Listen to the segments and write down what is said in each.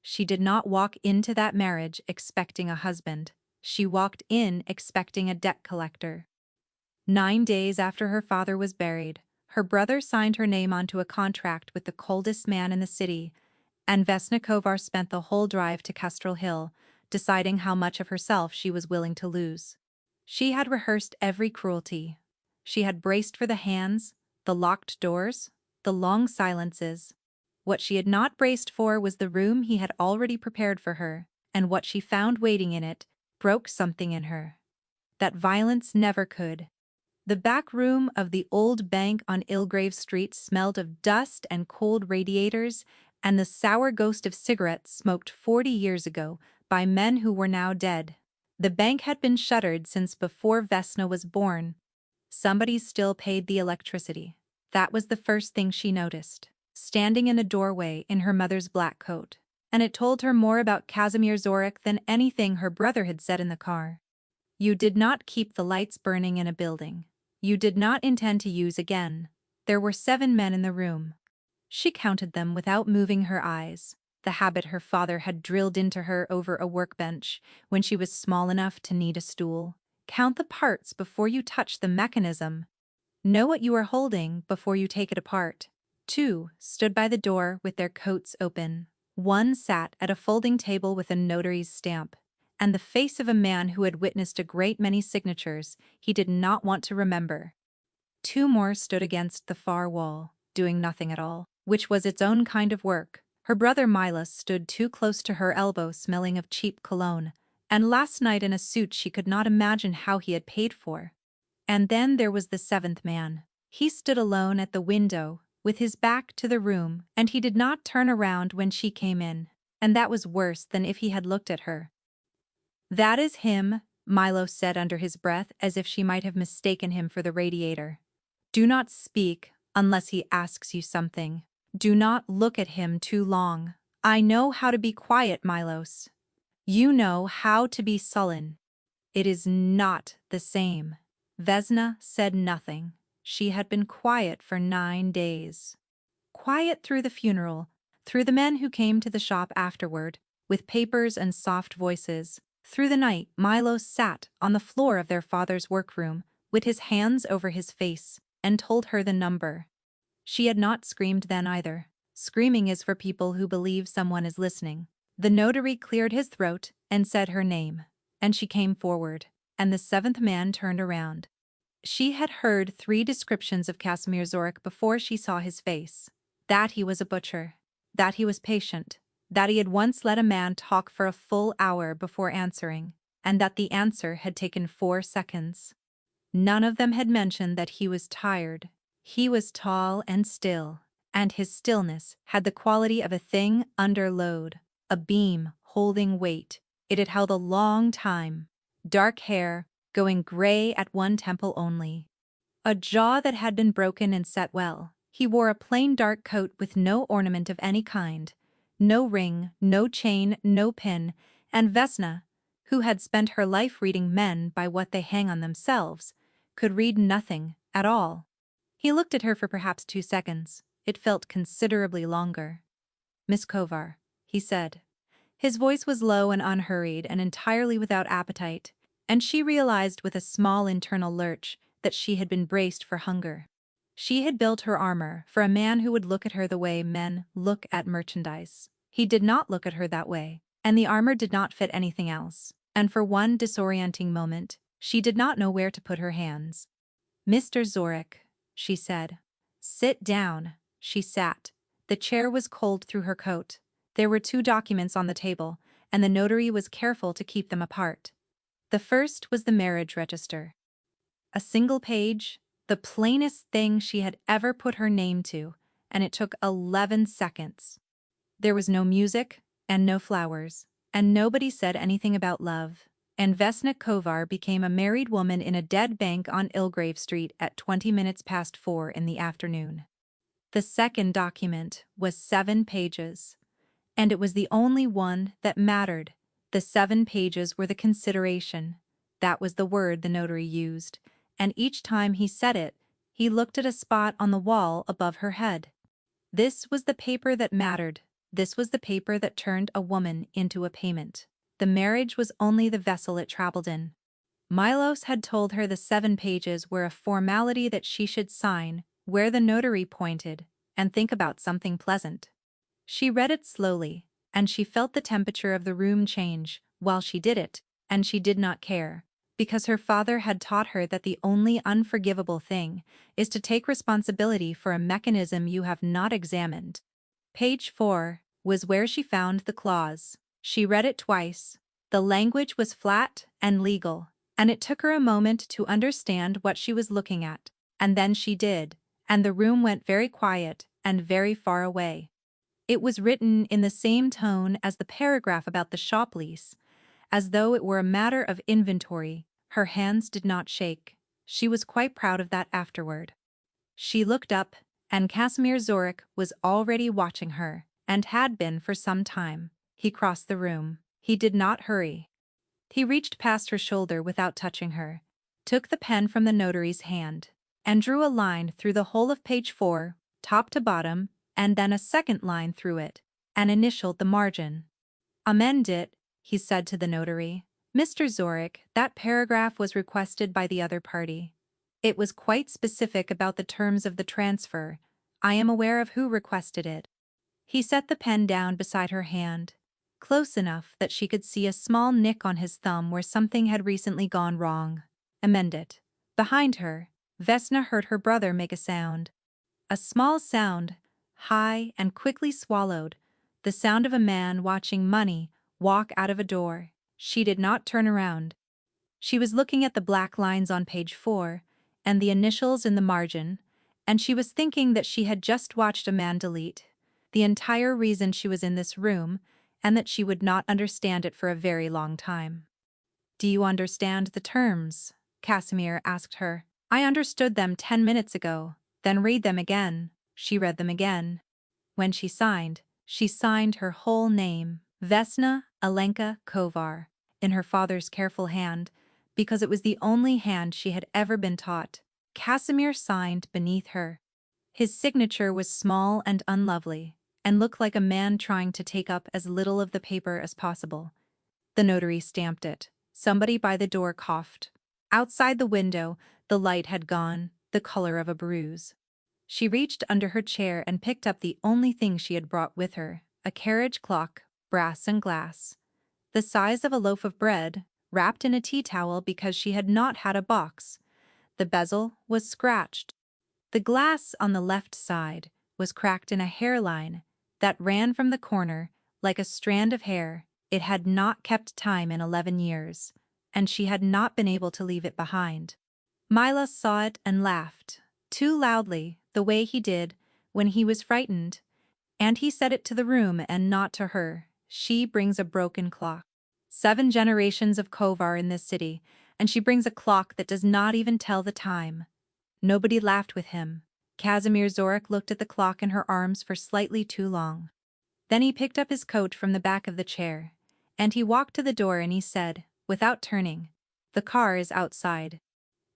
She did not walk into that marriage expecting a husband. She walked in expecting a debt collector. 9 days after her father was buried, her brother signed her name onto a contract with the coldest man in the city, and Vesna Kovar spent the whole drive to Kestrel Hill, deciding how much of herself she was willing to lose. She had rehearsed every cruelty. She had braced for the hands, the locked doors, the long silences. What she had not braced for was the room he had already prepared for her, and what she found waiting in it broke something in her that violence never could. The back room of the old bank on Ilgrave Street smelled of dust and cold radiators and the sour ghost of cigarettes smoked 40 years ago by men who were now dead. The bank had been shuttered since before Vesna was born. Somebody still paid the electricity. That was the first thing she noticed, standing in a doorway in her mother's black coat. And it told her more about Casimir Zorik than anything her brother had said in the car. You did not keep the lights burning in a building. You did not intend to use again. There were 7 men in the room. She counted them without moving her eyes, the habit her father had drilled into her over a workbench when she was small enough to need a stool. Count the parts before you touch the mechanism. Know what you are holding before you take it apart. 2 stood by the door with their coats open. 1 sat at a folding table with a notary's stamp, and the face of a man who had witnessed a great many signatures he did not want to remember. 2 more stood against the far wall, doing nothing at all, which was its own kind of work. Her brother Milos stood too close to her elbow smelling of cheap cologne, and last night in a suit she could not imagine how he had paid for. And then there was the 7th man. He stood alone at the window, with his back to the room, and he did not turn around when she came in, and that was worse than if he had looked at her. That is him, Milo said under his breath as if she might have mistaken him for the radiator. Do not speak unless he asks you something. Do not look at him too long. I know how to be quiet, Milos. You know how to be sullen. It is not the same. Vesna said nothing. She had been quiet for 9 days. Quiet through the funeral, through the men who came to the shop afterward, with papers and soft voices. Through the night, Milos sat on the floor of their father's workroom, with his hands over his face, and told her the number. She had not screamed then either. Screaming is for people who believe someone is listening. The notary cleared his throat and said her name, and she came forward, and the 7th man turned around. She had heard 3 descriptions of Casimir Zorik before she saw his face. That he was a butcher, that he was patient, that he had once let a man talk for a full hour before answering, and that the answer had taken 4 seconds. None of them had mentioned that he was tired. He was tall and still, and his stillness had the quality of a thing under load, a beam holding weight. It had held a long time. Dark hair, going gray at one temple only. A jaw that had been broken and set well. He wore a plain dark coat with no ornament of any kind. No ring, no chain, no pin, and Vesna, who had spent her life reading men by what they hang on themselves, could read nothing at all. He looked at her for perhaps 2 seconds. It felt considerably longer. Miss Kovar, he said. His voice was low and unhurried and entirely without appetite, and she realized with a small internal lurch that she had been braced for hunger. She had built her armor for a man who would look at her the way men look at merchandise. He did not look at her that way, and the armor did not fit anything else, and for one disorienting moment, she did not know where to put her hands. Mr. Zorik, she said. Sit down. She sat. The chair was cold through her coat. There were 2 documents on the table, and the notary was careful to keep them apart. The first was the marriage register. A single page, the plainest thing she had ever put her name to, and it took 11 seconds. There was no music, and no flowers, and nobody said anything about love, and Vesna Kovar became a married woman in a dead bank on Ilgrave Street at 20 minutes past 4 in the afternoon. The second document was 7 pages, and it was the only one that mattered. The 7 pages were the consideration. That was the word the notary used, and each time he said it, he looked at a spot on the wall above her head. This was the paper that mattered. This was the paper that turned a woman into a payment. The marriage was only the vessel it traveled in. Milos had told her the 7 pages were a formality that she should sign, where the notary pointed, and think about something pleasant. She read it slowly, and she felt the temperature of the room change while she did it, and she did not care, because her father had taught her that the only unforgivable thing is to take responsibility for a mechanism you have not examined. Page 4 was where she found the clause. She read it twice. The language was flat and legal, and it took her a moment to understand what she was looking at. And then she did, and the room went very quiet and very far away. It was written in the same tone as the paragraph about the shop lease, as though it were a matter of inventory. Her hands did not shake. She was quite proud of that afterward. She looked up, and Casimir Zorik was already watching her, and had been for some time. He crossed the room. He did not hurry. He reached past her shoulder without touching her, took the pen from the notary's hand, and drew a line through the whole of page 4, top to bottom, and then a second line through it, and initialed the margin. "Amend it," he said to the notary. "Mr. Zorik, that paragraph was requested by the other party. It was quite specific about the terms of the transfer. I am aware of who requested it." He set the pen down beside her hand, close enough that she could see a small nick on his thumb where something had recently gone wrong. "Amend it." Behind her, Vesna heard her brother make a sound. A small sound, high and quickly swallowed, the sound of a man watching money walk out of a door. She did not turn around. She was looking at the black lines on page 4, and the initials in the margin, and she was thinking that she had just watched a man delete the entire reason she was in this room, and that she would not understand it for a very long time. "Do you understand the terms?" Casimir asked her. "I understood them 10 minutes ago." "Then read them again." She read them again. When she signed her whole name, Vesna Alenka Kovar, in her father's careful hand, because it was the only hand she had ever been taught. Casimir signed beneath her. His signature was small and unlovely, and looked like a man trying to take up as little of the paper as possible. The notary stamped it. Somebody by the door coughed. Outside the window, the light had gone, the color of a bruise. She reached under her chair and picked up the only thing she had brought with her, a carriage clock, brass and glass, the size of a loaf of bread, wrapped in a tea towel because she had not had a box. The bezel was scratched. The glass on the left side was cracked in a hairline that ran from the corner like a strand of hair. It had not kept time in 11 years, and she had not been able to leave it behind. Mila saw it and laughed, too loudly, the way he did when he was frightened, and he said it to the room and not to her. "She brings a broken clock. 7 generations of Kovar in this city, and she brings a clock that does not even tell the time." Nobody laughed with him. Casimir Zorik looked at the clock in her arms for slightly too long. Then he picked up his coat from the back of the chair, and he walked to the door and he said, without turning, "The car is outside."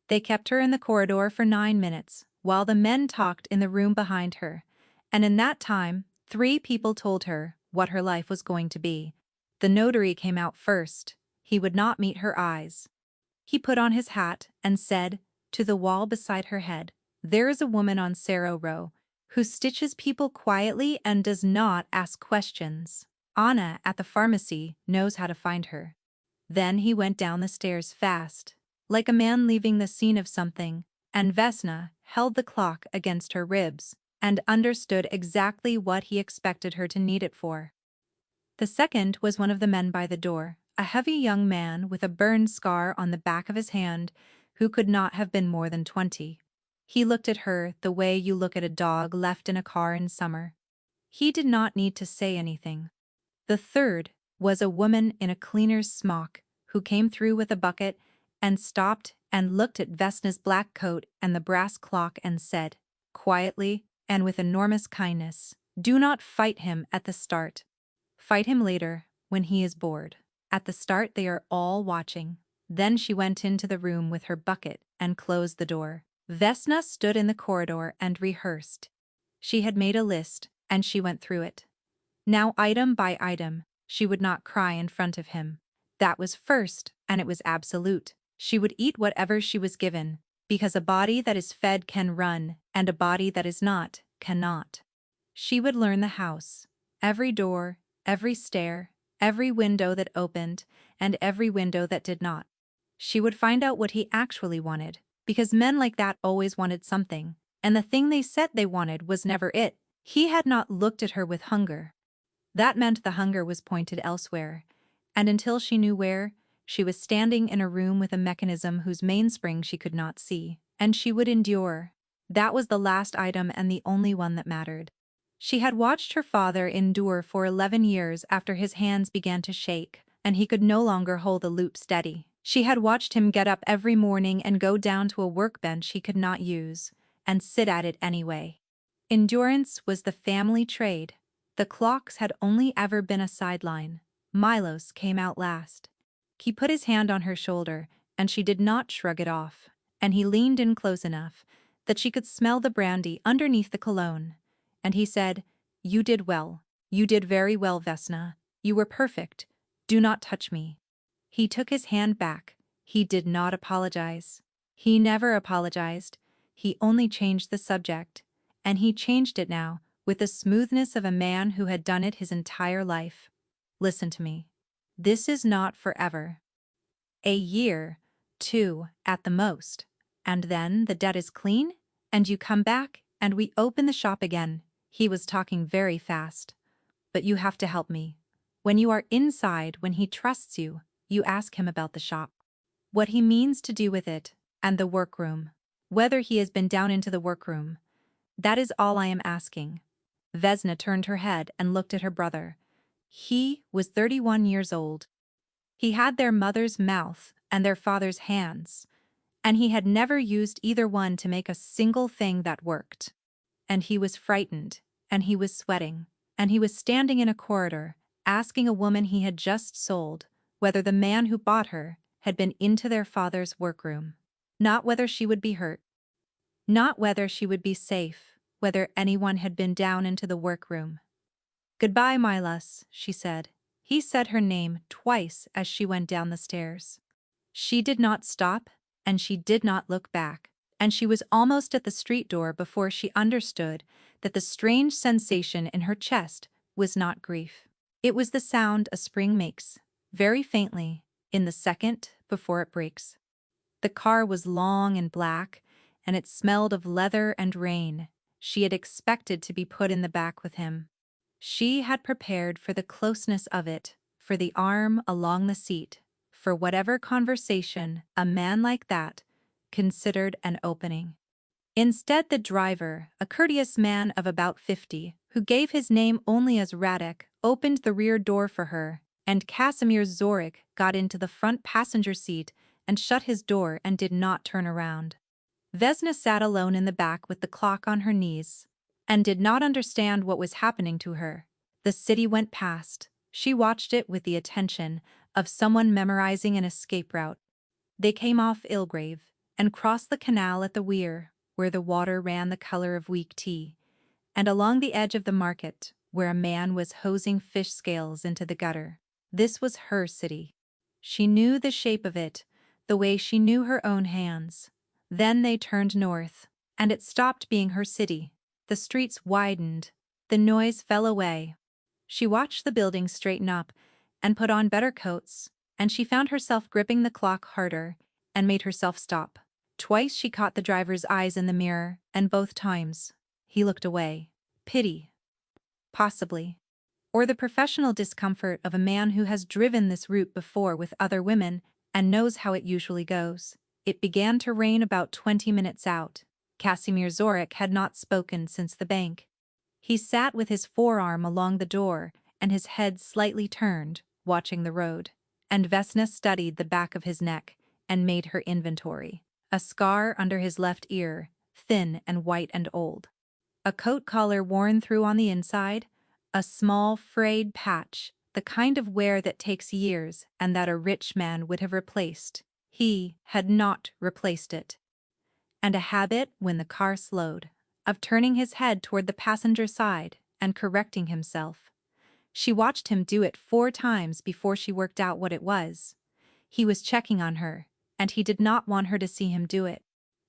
They kept her in the corridor for 9 minutes, while the men talked in the room behind her, and in that time, 3 people told her what her life was going to be. The notary came out first. He would not meet her eyes. He put on his hat and said, to the wall beside her head, "There is a woman on Saro Row who stitches people quietly and does not ask questions. Anna at the pharmacy knows how to find her." Then he went down the stairs fast, like a man leaving the scene of something, and Vesna held the clock against her ribs and understood exactly what he expected her to need it for. The second was one of the men by the door, a heavy young man with a burn scar on the back of his hand who could not have been more than 20. He looked at her the way you look at a dog left in a car in summer. He did not need to say anything. The third was a woman in a cleaner's smock who came through with a bucket and stopped and looked at Vesna's black coat and the brass clock and said, quietly and with enormous kindness, "Do not fight him at the start. Fight him later, when he is bored. At the start they are all watching." Then she went into the room with her bucket and closed the door. Vesna stood in the corridor and rehearsed. She had made a list, and she went through it. Now item by item, she would not cry in front of him. That was first, and it was absolute. She would eat whatever she was given, because a body that is fed can run, and a body that is not, cannot. She would learn the house, every door, every stair, every window that opened, and every window that did not. She would find out what he actually wanted, because men like that always wanted something, and the thing they said they wanted was never it. He had not looked at her with hunger. That meant the hunger was pointed elsewhere, and until she knew where, she was standing in a room with a mechanism whose mainspring she could not see, and she would endure. That was the last item and the only one that mattered. She had watched her father endure for 11 years after his hands began to shake, and he could no longer hold the loop steady. She had watched him get up every morning and go down to a workbench he could not use, and sit at it anyway. Endurance was the family trade. The clocks had only ever been a sideline. Milos came out last. He put his hand on her shoulder, and she did not shrug it off, and he leaned in close enough that she could smell the brandy underneath the cologne. And he said, "You did well. You did very well, Vesna. You were perfect. Do not touch me." He took his hand back. He did not apologize. He never apologized. He only changed the subject. And he changed it now, with the smoothness of a man who had done it his entire life. "Listen to me. This is not forever. A year, 2, at the most. And then the debt is clean, and you come back, and we open the shop again." He was talking very fast. "But you have to help me. When you are inside, when he trusts you, you ask him about the shop. What he means to do with it, and the workroom. Whether he has been down into the workroom. That is all I am asking." Vesna turned her head and looked at her brother. He was 31 years old. He had their mother's mouth and their father's hands, and he had never used either one to make a single thing that worked. And he was frightened, and he was sweating, and he was standing in a corridor, asking a woman he had just sold whether the man who bought her had been into their father's workroom. Not whether she would be hurt. Not whether she would be safe, whether anyone had been down into the workroom. "Goodbye, Milas," she said. He said her name twice as she went down the stairs. She did not stop, and she did not look back, and she was almost at the street door before she understood that the strange sensation in her chest was not grief. It was the sound a spring makes, very faintly, in the second before it breaks. The car was long and black, and it smelled of leather and rain. She had expected to be put in the back with him. She had prepared for the closeness of it, for the arm along the seat, for whatever conversation a man like that considered an opening. Instead, the driver, a courteous man of about 50, who gave his name only as Radek, opened the rear door for her, and Casimir Zorik got into the front passenger seat and shut his door and did not turn around. Vesna sat alone in the back with the clock on her knees, and did not understand what was happening to her. The city went past. She watched it with the attention of someone memorizing an escape route. They came off Ilgrave and crossed the canal at the weir, where the water ran the color of weak tea, and along the edge of the market, where a man was hosing fish scales into the gutter. This was her city. She knew the shape of it, the way she knew her own hands. Then they turned north, and it stopped being her city. The streets widened. The noise fell away. She watched the buildings straighten up and put on better coats, and she found herself gripping the clock harder and made herself stop. Twice she caught the driver's eyes in the mirror, and both times he looked away. Pity. Possibly. Or the professional discomfort of a man who has driven this route before with other women and knows how it usually goes. It began to rain about 20 minutes out. Casimir Zorik had not spoken since the bank. He sat with his forearm along the door and his head slightly turned, watching the road. And Vesna studied the back of his neck and made her inventory. A scar under his left ear, thin and white and old. A coat collar worn through on the inside. A small frayed patch, the kind of wear that takes years and that a rich man would have replaced. He had not replaced it. And a habit, when the car slowed, of turning his head toward the passenger side and correcting himself. She watched him do it 4 times before she worked out what it was. He was checking on her, and he did not want her to see him do it.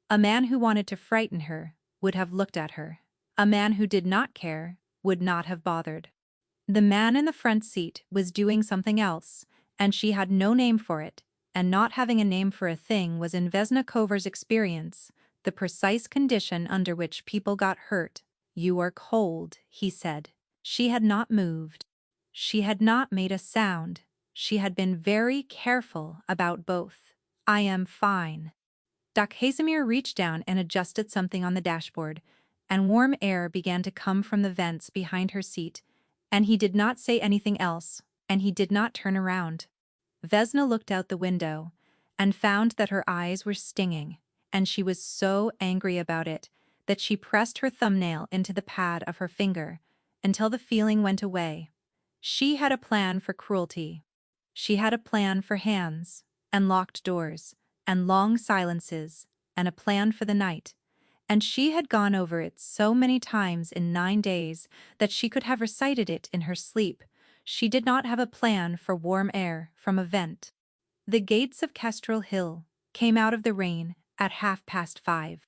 A man who wanted to frighten her would have looked at her. A man who did not care would not have bothered. The man in the front seat was doing something else, and she had no name for it, and not having a name for a thing was in Vesna Kovar's experience the precise condition under which people got hurt. "You are cold," he said. She had not moved. She had not made a sound. She had been very careful about both. "I am fine." Doc Hazimir reached down and adjusted something on the dashboard, and warm air began to come from the vents behind her seat, and he did not say anything else, and he did not turn around. Vesna looked out the window and found that her eyes were stinging, and she was so angry about it that she pressed her thumbnail into the pad of her finger until the feeling went away. She had a plan for cruelty. She had a plan for hands, and locked doors, and long silences, and a plan for the night, and she had gone over it so many times in 9 days that she could have recited it in her sleep. She did not have a plan for warm air from a vent. The gates of Kestrel Hill came out of the rain at 5:30.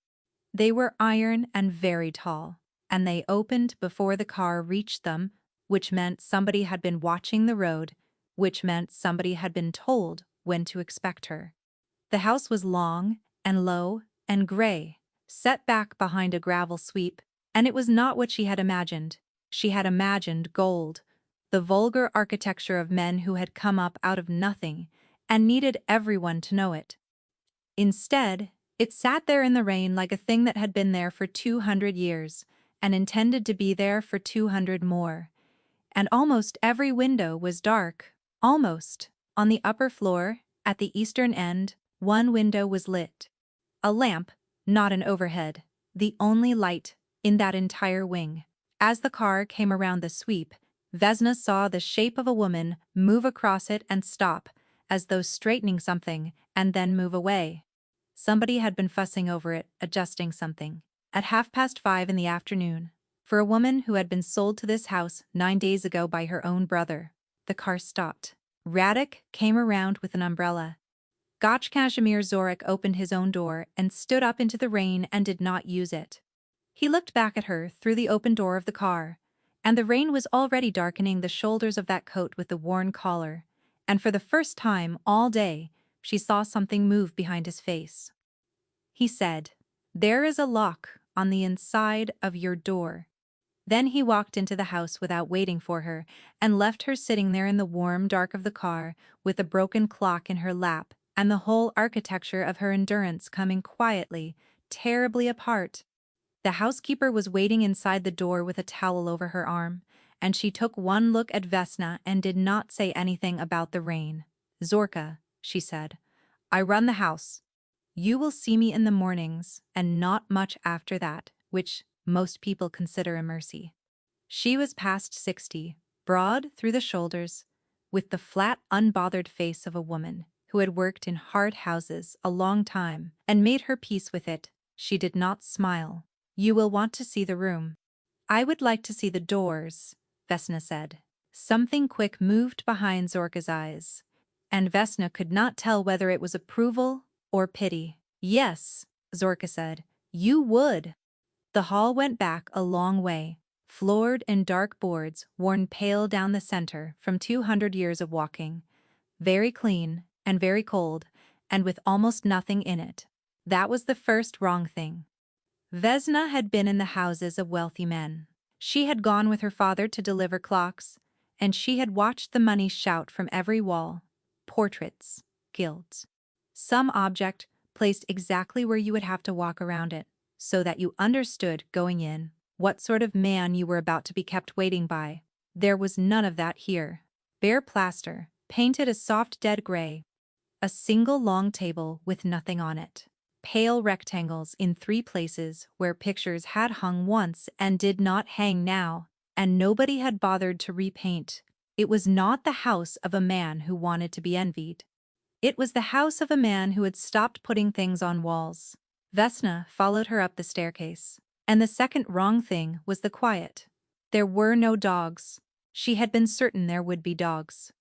They were iron and very tall, and they opened before the car reached them, which meant somebody had been watching the road, which meant somebody had been told when to expect her. The house was long and low and gray, set back behind a gravel sweep, and it was not what she had imagined. She had imagined gold, the vulgar architecture of men who had come up out of nothing and needed everyone to know it. Instead, it sat there in the rain like a thing that had been there for 200 years and intended to be there for 200 more. And almost every window was dark. Almost. On the upper floor, at the eastern end, one window was lit. A lamp, not an overhead, the only light in that entire wing. As the car came around the sweep, Vesna saw the shape of a woman move across it and stop, as though straightening something, and then move away. Somebody had been fussing over it, adjusting something. At 5:30 in the afternoon, for a woman who had been sold to this house 9 days ago by her own brother. The car stopped. Radek came around with an umbrella. Gotch Kazimir Zorik opened his own door and stood up into the rain and did not use it. He looked back at her through the open door of the car, and the rain was already darkening the shoulders of that coat with the worn collar, and for the first time all day she saw something move behind his face. He said, "There is a lock on the inside of your door." Then he walked into the house without waiting for her and left her sitting there in the warm dark of the car with a broken clock in her lap and the whole architecture of her endurance coming quietly, terribly apart. The housekeeper was waiting inside the door with a towel over her arm, and she took one look at Vesna and did not say anything about the rain. "Zorka," she said, "I run the house. You will see me in the mornings and not much after that," which most people consider a mercy. She was past 60, broad through the shoulders, with the flat, unbothered face of a woman who had worked in hard houses a long time and made her peace with it. She did not smile. "You will want to see the room." "I would like to see the doors," Vesna said. Something quick moved behind Zorka's eyes, and Vesna could not tell whether it was approval or pity. "Yes," Zorka said, "you would." The hall went back a long way, floored in dark boards worn pale down the center from 200 years of walking, very clean and very cold, and with almost nothing in it. That was the first wrong thing. Vesna had been in the houses of wealthy men. She had gone with her father to deliver clocks, and she had watched the money shout from every wall. Portraits, guilds. Some object placed exactly where you would have to walk around it, so that you understood going in what sort of man you were about to be kept waiting by. There was none of that here. Bare plaster, painted a soft dead gray. A single long table with nothing on it. Pale rectangles in 3 places where pictures had hung once and did not hang now, and nobody had bothered to repaint. It was not the house of a man who wanted to be envied. It was the house of a man who had stopped putting things on walls. Vesna followed her up the staircase. And the second wrong thing was the quiet. There were no dogs. She had been certain there would be dogs.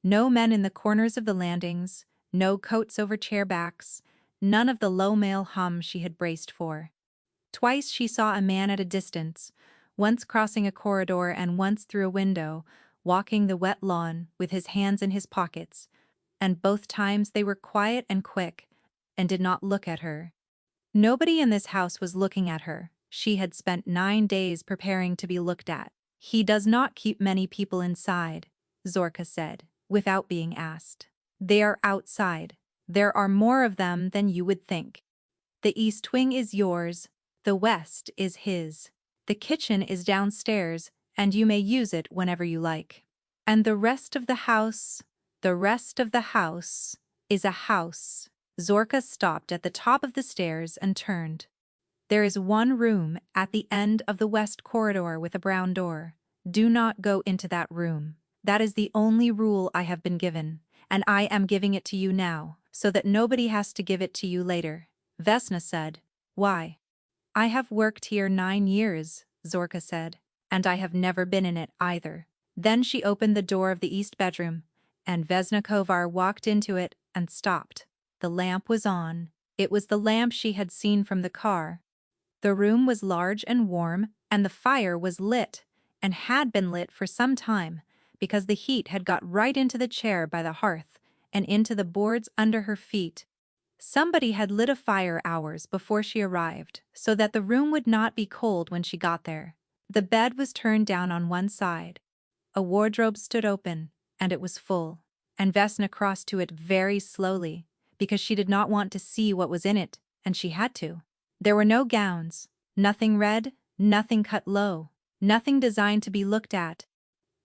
No men in the corners of the landings, no coats over chair backs, none of the low male hum she had braced for. Twice she saw a man at a distance, once crossing a corridor and once through a window, walking the wet lawn with his hands in his pockets, and both times they were quiet and quick, and did not look at her. Nobody in this house was looking at her. She had spent 9 days preparing to be looked at. He does not keep many people inside, Zorka said, without being asked. They are outside. There are more of them than you would think. The east wing is yours, the west is his. The kitchen is downstairs, and you may use it whenever you like. And the rest of the house is a house. Zorka stopped at the top of the stairs and turned. There is one room at the end of the west corridor with a brown door. Do not go into that room. That is the only rule I have been given, and I am giving it to you now, so that nobody has to give it to you later. Vesna said. Why? I have worked here 9 years, Zorka said, and I have never been in it either. Then she opened the door of the east bedroom, and Vesna Kovar walked into it and stopped. The lamp was on. It was the lamp she had seen from the car. The room was large and warm, and the fire was lit, and had been lit for some time, because the heat had got right into the chair by the hearth, and into the boards under her feet. Somebody had lit a fire hours before she arrived, so that the room would not be cold when she got there. The bed was turned down on one side. A wardrobe stood open, and it was full, and Vesna crossed to it very slowly, because she did not want to see what was in it, and she had to. There were no gowns, nothing red, nothing cut low, nothing designed to be looked at.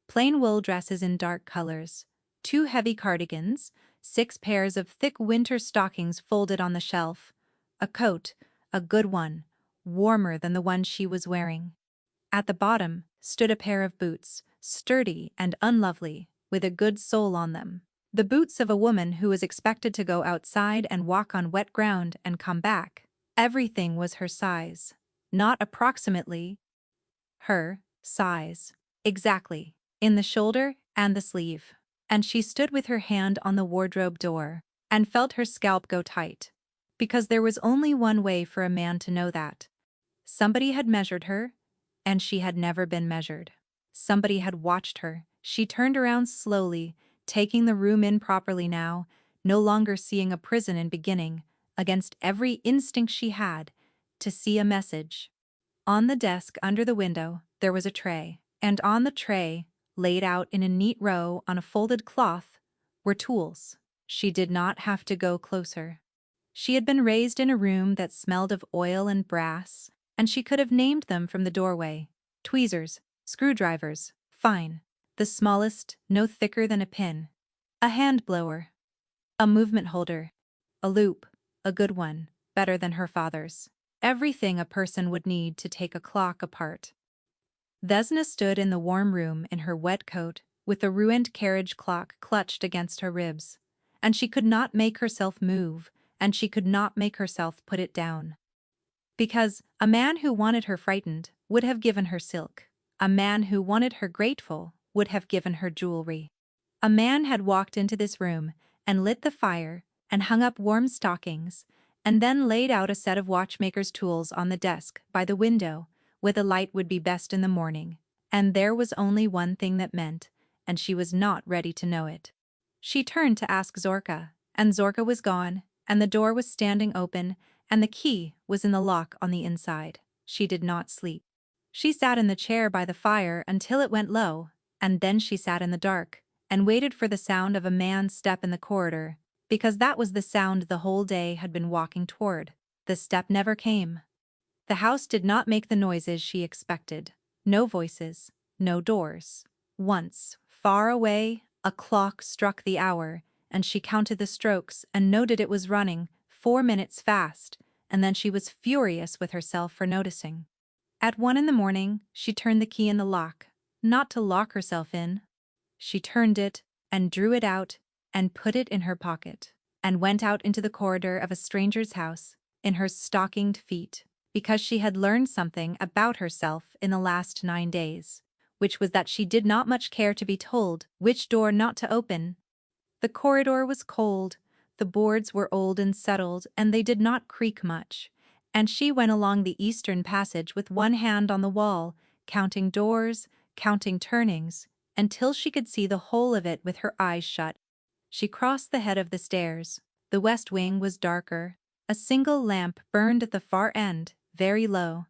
Plain wool dresses in dark colors, 2 heavy cardigans, 6 pairs of thick winter stockings folded on the shelf, a coat, a good one, warmer than the one she was wearing. At the bottom stood a pair of boots, sturdy and unlovely, with a good sole on them. The boots of a woman who was expected to go outside and walk on wet ground and come back. Everything was her size. Not approximately. Her size. Exactly. In the shoulder and the sleeve. And she stood with her hand on the wardrobe door, and felt her scalp go tight. Because there was only one way for a man to know that. Somebody had measured her, and she had never been measured. Somebody had watched her. She turned around slowly, taking the room in properly now, no longer seeing a prison in beginning, against every instinct she had, to see a message. On the desk under the window, there was a tray, and on the tray, laid out in a neat row on a folded cloth, were tools. She did not have to go closer. She had been raised in a room that smelled of oil and brass, and she could have named them from the doorway. Tweezers, screwdrivers, fine, the smallest, no thicker than a pin. A hand blower. A movement holder. A loop, a good one, better than her father's. Everything a person would need to take a clock apart. Vesna stood in the warm room in her wet coat, with the ruined carriage clock clutched against her ribs, and she could not make herself move, and she could not make herself put it down. Because a man who wanted her frightened would have given her silk. A man who wanted her grateful would have given her jewelry. A man had walked into this room and lit the fire and hung up warm stockings, and then laid out a set of watchmaker's tools on the desk by the window, where the light would be best in the morning. And there was only one thing that meant, and she was not ready to know it. She turned to ask Zorka, and Zorka was gone, and the door was standing open, and the key was in the lock on the inside. She did not sleep. She sat in the chair by the fire until it went low, and then she sat in the dark, and waited for the sound of a man's step in the corridor, because that was the sound the whole day had been walking toward. The step never came. The house did not make the noises she expected. No voices, no doors. Once, far away, a clock struck the hour, and she counted the strokes and noted it was running 4 minutes fast, and then she was furious with herself for noticing. At 1 in the morning, she turned the key in the lock, not to lock herself in. She turned it, and drew it out, and put it in her pocket, and went out into the corridor of a stranger's house, in her stockinged feet, because she had learned something about herself in the last 9 days, which was that she did not much care to be told which door not to open. The corridor was cold, the boards were old and settled, and they did not creak much, and she went along the eastern passage with one hand on the wall, counting doors, counting turnings, until she could see the whole of it with her eyes shut. She crossed the head of the stairs. The west wing was darker. A single lamp burned at the far end, very low,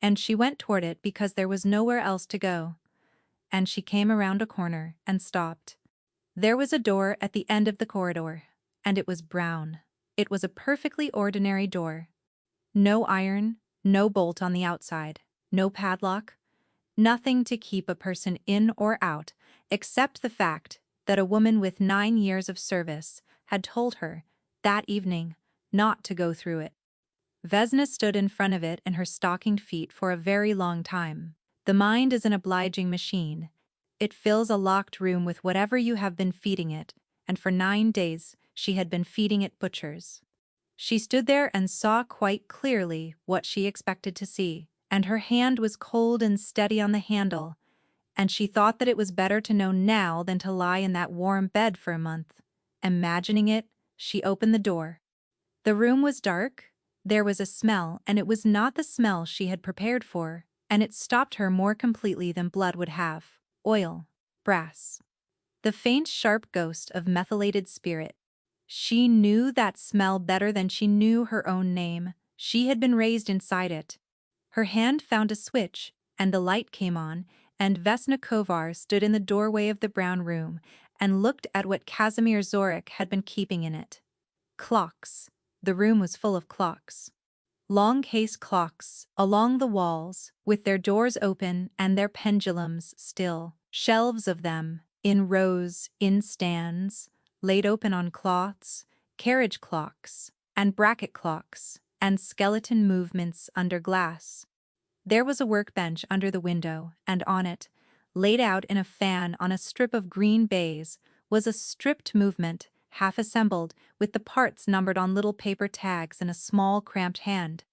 and she went toward it because there was nowhere else to go. And she came around a corner and stopped. There was a door at the end of the corridor, and it was brown. It was a perfectly ordinary door. No iron, no bolt on the outside, no padlock, nothing to keep a person in or out, except the fact that a woman with 9 years of service had told her, that evening, not to go through it. Vesna stood in front of it in her stockinged feet for a very long time. The mind is an obliging machine. It fills a locked room with whatever you have been feeding it, and for 9 days she had been feeding it butchers. She stood there and saw quite clearly what she expected to see, and her hand was cold and steady on the handle, and she thought that it was better to know now than to lie in that warm bed for a month. Imagining it, she opened the door. The room was dark, there was a smell, and it was not the smell she had prepared for, and it stopped her more completely than blood would have. Oil, brass. The faint sharp ghost of methylated spirit. She knew that smell better than she knew her own name. She had been raised inside it. Her hand found a switch, and the light came on, and Vesna Kovar stood in the doorway of the brown room and looked at what Casimir Zorik had been keeping in it. Clocks. The room was full of clocks. Long case clocks along the walls, with their doors open and their pendulums still. Shelves of them, in rows, in stands, laid open on cloths, carriage clocks, and bracket clocks, and skeleton movements under glass. There was a workbench under the window, and on it, laid out in a fan on a strip of green baize, was a stripped movement, half assembled, with the parts numbered on little paper tags in a small cramped hand.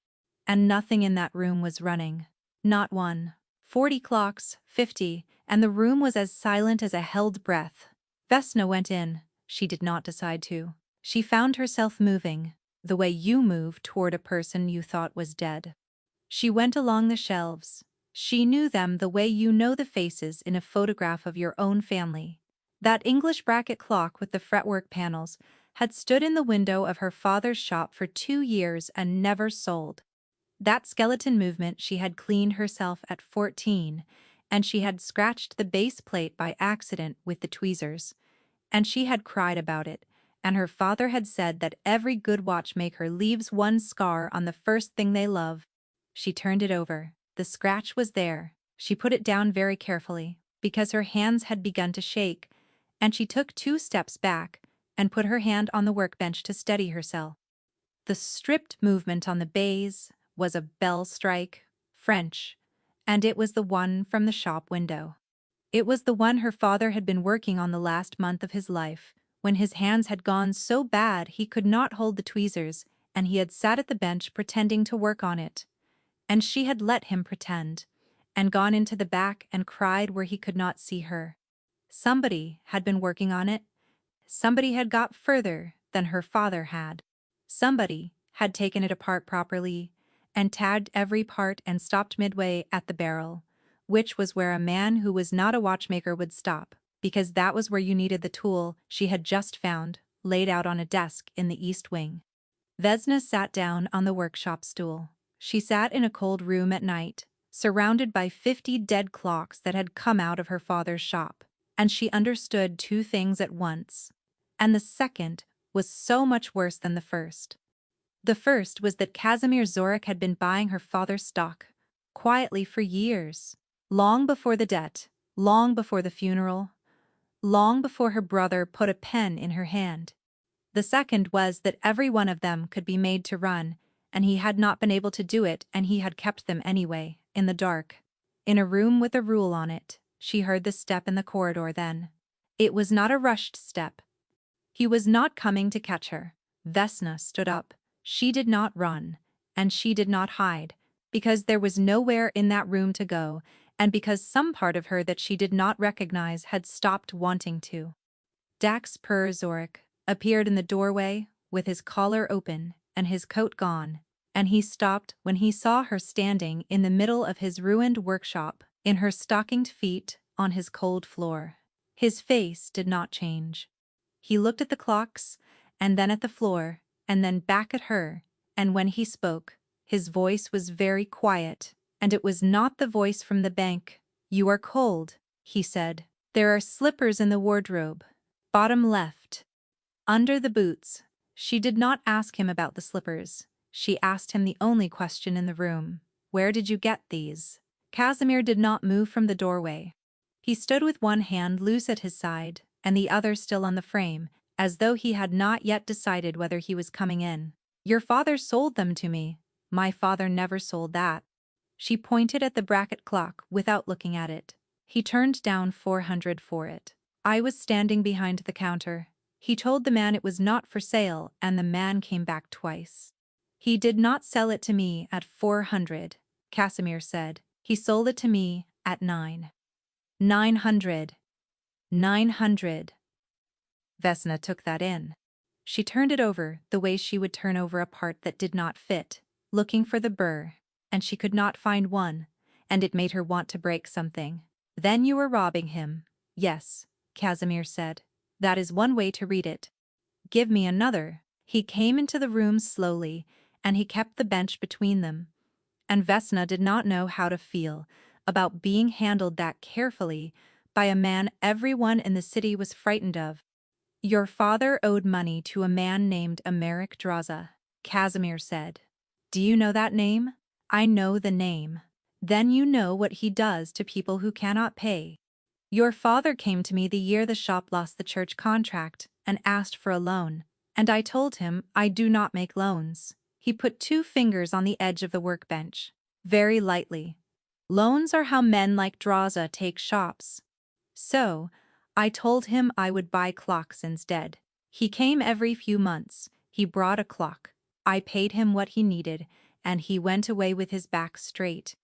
And nothing in that room was running. Not one. 40 clocks, 50, and the room was as silent as a held breath. Vesna went in. She did not decide to. She found herself moving, the way you move toward a person you thought was dead. She went along the shelves. She knew them the way you know the faces in a photograph of your own family. That English bracket clock with the fretwork panels had stood in the window of her father's shop for 2 years and never sold. That skeleton movement she had cleaned herself at 14, and she had scratched the base plate by accident with the tweezers, and she had cried about it, and her father had said that every good watchmaker leaves one scar on the first thing they love. She turned it over. The scratch was there. She put it down very carefully, because her hands had begun to shake, and she took 2 steps back and put her hand on the workbench to steady herself. The stripped movement on the baize was a bell strike, French, and it was the one from the shop window. It was the one her father had been working on the last month of his life, when his hands had gone so bad he could not hold the tweezers, and he had sat at the bench pretending to work on it. And she had let him pretend, and gone into the back and cried where he could not see her. Somebody had been working on it. Somebody had got further than her father had. Somebody had taken it apart properly, and tagged every part and stopped midway at the barrel, which was where a man who was not a watchmaker would stop, because that was where you needed the tool she had just found, laid out on a desk in the east wing. Vesna sat down on the workshop stool. She sat in a cold room at night, surrounded by 50 dead clocks that had come out of her father's shop, and she understood 2 things at once. And the second was so much worse than the first. The first was that Casimir Zorik had been buying her father's stock, quietly for years, long before the debt, long before the funeral, long before her brother put a pen in her hand. The second was that every one of them could be made to run, and he had not been able to do it, and he had kept them anyway, in the dark. In a room with a rule on it, she heard the step in the corridor then. It was not a rushed step. He was not coming to catch her. Vesna stood up. She did not run, and she did not hide, because there was nowhere in that room to go, and because some part of her that she did not recognize had stopped wanting to. Dax Zorik appeared in the doorway, with his collar open and his coat gone, and he stopped when he saw her standing in the middle of his ruined workshop, in her stockinged feet on his cold floor. His face did not change. He looked at the clocks, and then at the floor, and then back at her, and when he spoke, his voice was very quiet, and it was not the voice from the bank. "You are cold," he said. "There are slippers in the wardrobe. Bottom left. Under the boots." She did not ask him about the slippers. She asked him the only question in the room. "Where did you get these?" Casimir did not move from the doorway. He stood with one hand loose at his side, and the other still on the frame, as though he had not yet decided whether he was coming in. "Your father sold them to me." "My father never sold that." She pointed at the bracket clock without looking at it. "He turned down 400 for it. I was standing behind the counter. He told the man it was not for sale, and the man came back twice. He did not sell it to me at 400, Casimir said. He sold it to me at 900. 900. Vesna took that in. She turned it over the way she would turn over a part that did not fit, looking for the burr, and she could not find one, and it made her want to break something. "Then you were robbing him." "Yes," Casimir said. "That is one way to read it." "Give me another." He came into the room slowly, and he kept the bench between them. And Vesna did not know how to feel about being handled that carefully by a man everyone in the city was frightened of. "Your father owed money to a man named Americ Draza," Casimir said. "Do you know that name?" "I know the name." "Then you know what he does to people who cannot pay." "Your father came to me the year the shop lost the church contract and asked for a loan, and I told him I do not make loans." He put 2 fingers on the edge of the workbench, very lightly. "Loans are how men like Draza take shops. So, I told him I would buy clocks instead. He came every few months. He brought a clock. I paid him what he needed, and he went away with his back straight.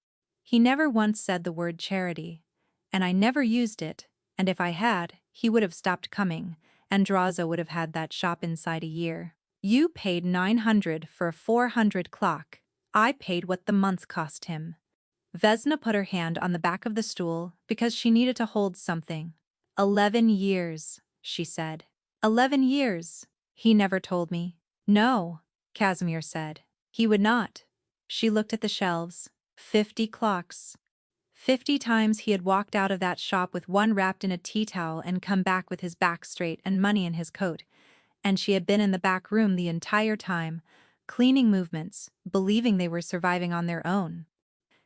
He never once said the word charity, and I never used it, and if I had, he would have stopped coming, and Draza would have had that shop inside a year. You paid 900 for a 400 clock. I paid what the month cost him." Vesna put her hand on the back of the stool because she needed to hold something. 11 years, she said. 11 years. He never told me. "No," Casimir said. "He would not." She looked at the shelves. 50 clocks. 50 times he had walked out of that shop with one wrapped in a tea towel and come back with his back straight and money in his coat. And she had been in the back room the entire time, cleaning movements, believing they were surviving on their own.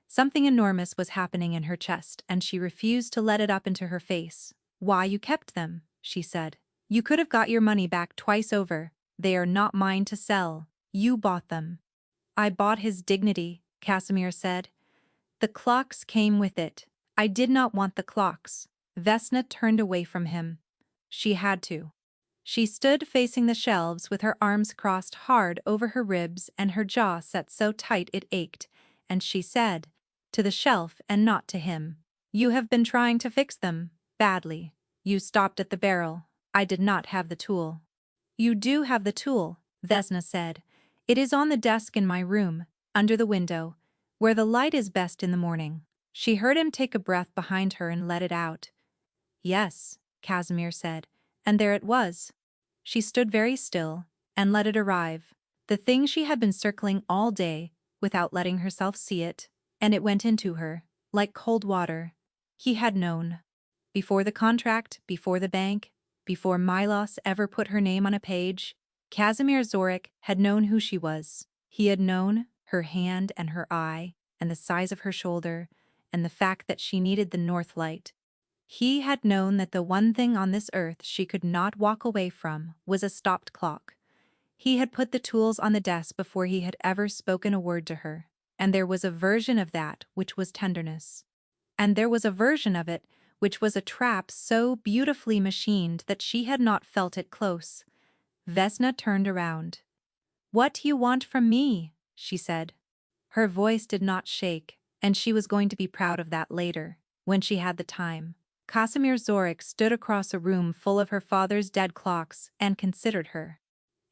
Something enormous was happening in her chest, and she refused to let it up into her face. "Why you kept them," she said. "You could have got your money back twice over. They are not mine to sell. You bought them." "I bought his dignity," Casimir said. "The clocks came with it. I did not want the clocks." Vesna turned away from him. She had to. She stood facing the shelves with her arms crossed hard over her ribs and her jaw set so tight it ached, and she said, to the shelf and not to him, "You have been trying to fix them, badly. You stopped at the barrel. I did not have the tool." "You do have the tool," Vesna said. "It is on the desk in my room, under the window, where the light is best in the morning." She heard him take a breath behind her and let it out. "Yes," Casimir said, and there it was. She stood very still and let it arrive, the thing she had been circling all day without letting herself see it, and it went into her, like cold water. He had known. Before the contract, before the bank, before Milos ever put her name on a page, Casimir Zorik had known who she was. He had known her hand and her eye, and the size of her shoulder, and the fact that she needed the north light. He had known that the one thing on this earth she could not walk away from was a stopped clock. He had put the tools on the desk before he had ever spoken a word to her, and there was a version of that which was tenderness. And there was a version of it which was a trap so beautifully machined that she had not felt it close. Vesna turned around. "What do you want from me?" she said. Her voice did not shake, and she was going to be proud of that later, when she had the time. Casimir Zorik stood across a room full of her father's dead clocks and considered her.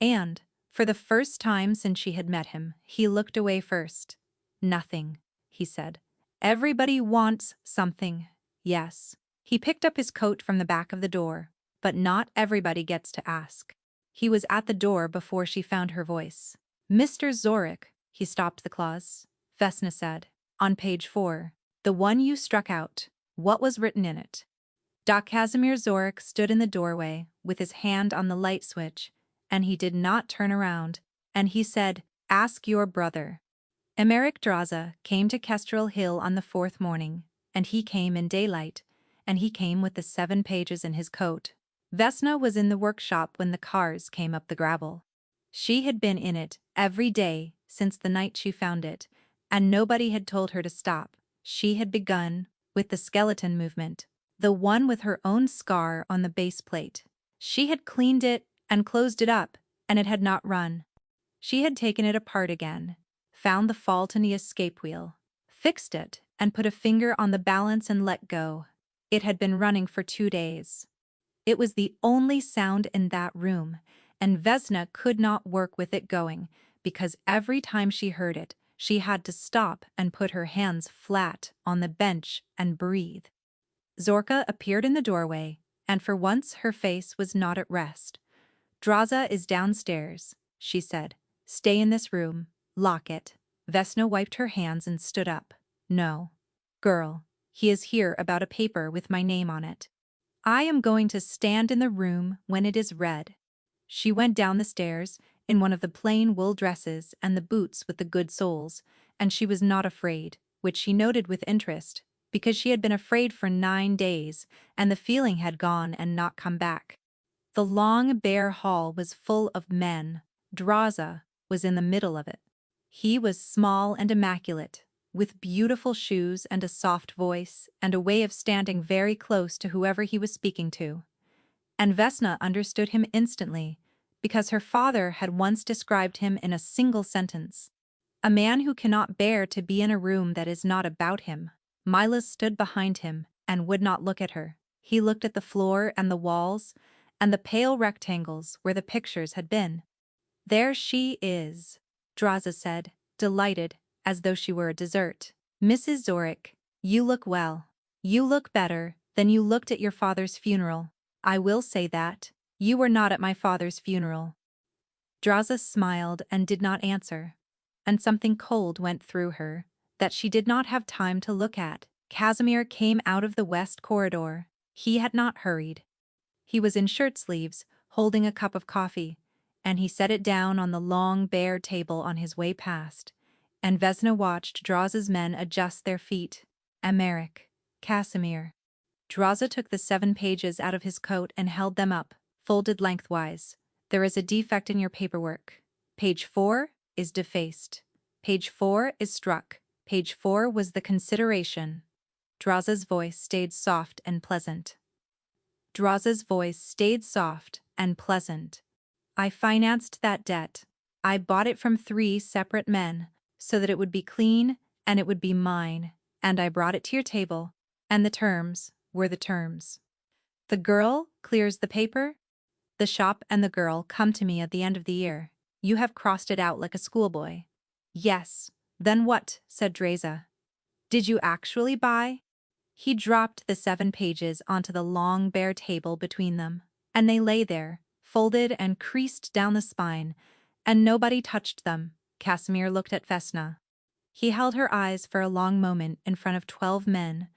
And, for the first time since she had met him, he looked away first. "Nothing," he said. "Everybody wants something, yes." He picked up his coat from the back of the door, but not everybody gets to ask. He was at the door before she found her voice. "Mr. Zorik," he stopped the clause. Vesna said, "On page 4, the one you struck out, what was written in it?" Casimir Zorik stood in the doorway with his hand on the light switch, and he did not turn around, and he said, "Ask your brother." Emeric Draza came to Kestrel Hill on the 4th morning, and he came in daylight, and he came with the 7 pages in his coat. Vesna was in the workshop when the cars came up the gravel. She had been in it every day since the night she found it, and nobody had told her to stop. She had begun with the skeleton movement, the one with her own scar on the base plate. She had cleaned it and closed it up, and it had not run. She had taken it apart again, found the fault in the escape wheel, fixed it, and put a finger on the balance and let go. It had been running for 2 days. It was the only sound in that room, and Vesna could not work with it going, because every time she heard it, she had to stop and put her hands flat on the bench and breathe. Zorka appeared in the doorway, and for once her face was not at rest. "Draza is downstairs," she said. "Stay in this room. Lock it." Vesna wiped her hands and stood up. "No. Girl, he is here about a paper with my name on it. I am going to stand in the room when it is read." She went down the stairs in one of the plain wool dresses and the boots with the good soles, and she was not afraid, which she noted with interest, because she had been afraid for 9 days, and the feeling had gone and not come back. The long, bare hall was full of men. Draza was in the middle of it. He was small and immaculate, with beautiful shoes and a soft voice and a way of standing very close to whoever he was speaking to. And Vesna understood him instantly, because her father had once described him in a single sentence. "A man who cannot bear to be in a room that is not about him." Mila stood behind him and would not look at her. He looked at the floor and the walls, and the pale rectangles where the pictures had been. "There she is," Draza said, delighted, as though she were a dessert. "Mrs. Zorik, you look well. You look better than you looked at your father's funeral. I will say that. You were not at my father's funeral." Draza smiled and did not answer, and something cold went through her that she did not have time to look at. Casimir came out of the west corridor. He had not hurried. He was in shirt sleeves, holding a cup of coffee, and he set it down on the long, bare table on his way past, and Vesna watched Draza's men adjust their feet. Emeric, Casimir. Draza took the 7 pages out of his coat and held them up, folded lengthwise. "There is a defect in your paperwork. Page 4 is defaced. Page 4 is struck. Page 4 was the consideration." Draza's voice stayed soft and pleasant. Draza's voice stayed soft and pleasant. "I financed that debt. I bought it from 3 separate men, so that it would be clean and it would be mine, and I brought it to your table, and the terms were the terms. The girl clears the paper. The shop and the girl come to me at the end of the year. You have crossed it out like a schoolboy." "Yes. Then what?" said Draza. "Did you actually buy?" He dropped the 7 pages onto the long bare table between them, and they lay there, folded and creased down the spine, and nobody touched them. Casimir looked at Vesna. He held her eyes for a long moment in front of 12 men,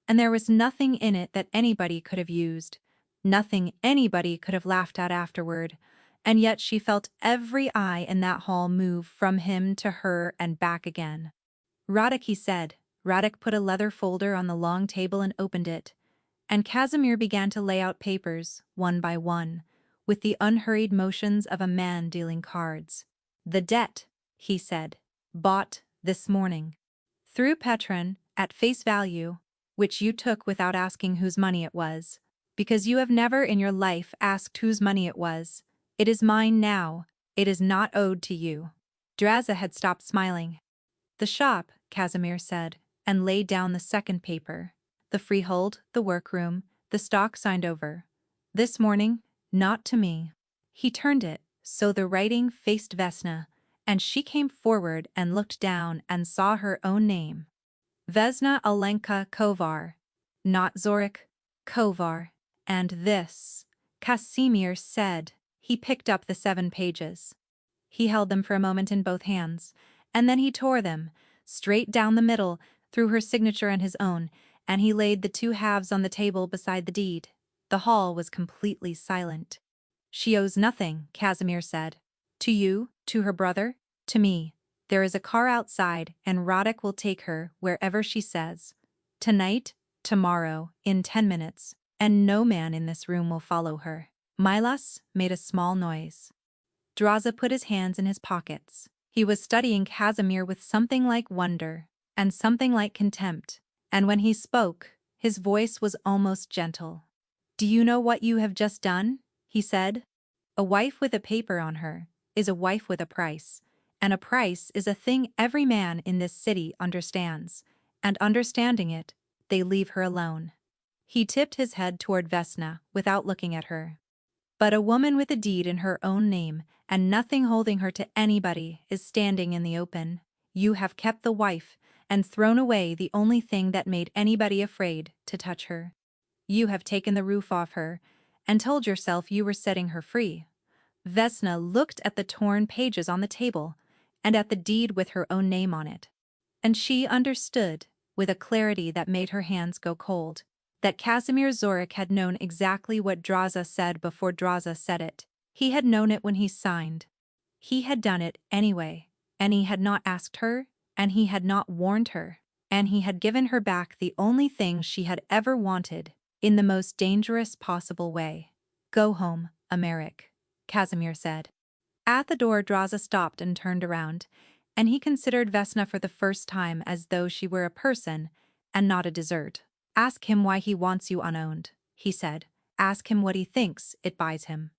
and there was nothing in it that anybody could have used, nothing anybody could have laughed at afterward, and yet she felt every eye in that hall move from him to her and back again. "Radek," he said. Radek put a leather folder on the long table and opened it, and Casimir began to lay out papers, one by one, with the unhurried motions of a man dealing cards. "The debt," he said, "bought this morning. Through Petron, at face value, which you took without asking whose money it was, because you have never in your life asked whose money it was. It is mine now. It is not owed to you." Draza had stopped smiling. "The shop," Casimir said, and laid down the second paper. The freehold, the workroom, the stock signed over. This morning, not to me. He turned it, so the writing faced Vesna, and she came forward and looked down and saw her own name. Vesna Alenka Kovar. Not Zorik, Kovar. And this, Casimir said. He picked up the 7 pages. He held them for a moment in both hands, and then he tore them, straight down the middle, through her signature and his own, and he laid the 2 halves on the table beside the deed. The hall was completely silent. She owes nothing, Casimir said. To you, to her brother, to me. There is a car outside, and Radek will take her wherever she says. Tonight, tomorrow, in 10 minutes, and no man in this room will follow her. Milas made a small noise. Draza put his hands in his pockets. He was studying Casimir with something like wonder, and something like contempt, and when he spoke, his voice was almost gentle. Do you know what you have just done? He said. A wife with a paper on her is a wife with a price, and a price is a thing every man in this city understands, and understanding it, they leave her alone. He tipped his head toward Vesna without looking at her. But a woman with a deed in her own name and nothing holding her to anybody is standing in the open. You have kept the wife and thrown away the only thing that made anybody afraid to touch her. You have taken the roof off her and told yourself you were setting her free. Vesna looked at the torn pages on the table and at the deed with her own name on it. And she understood, with a clarity that made her hands go cold, that Casimir Zorik had known exactly what Draza said before Draza said it. He had known it when he signed. He had done it anyway, and he had not asked her, and he had not warned her, and he had given her back the only thing she had ever wanted, in the most dangerous possible way. Go home, Americ, Casimir said. At the door Draza stopped and turned around, and he considered Vesna for the first time as though she were a person and not a dessert. Ask him why he wants you unowned, he said. Ask him what he thinks it buys him.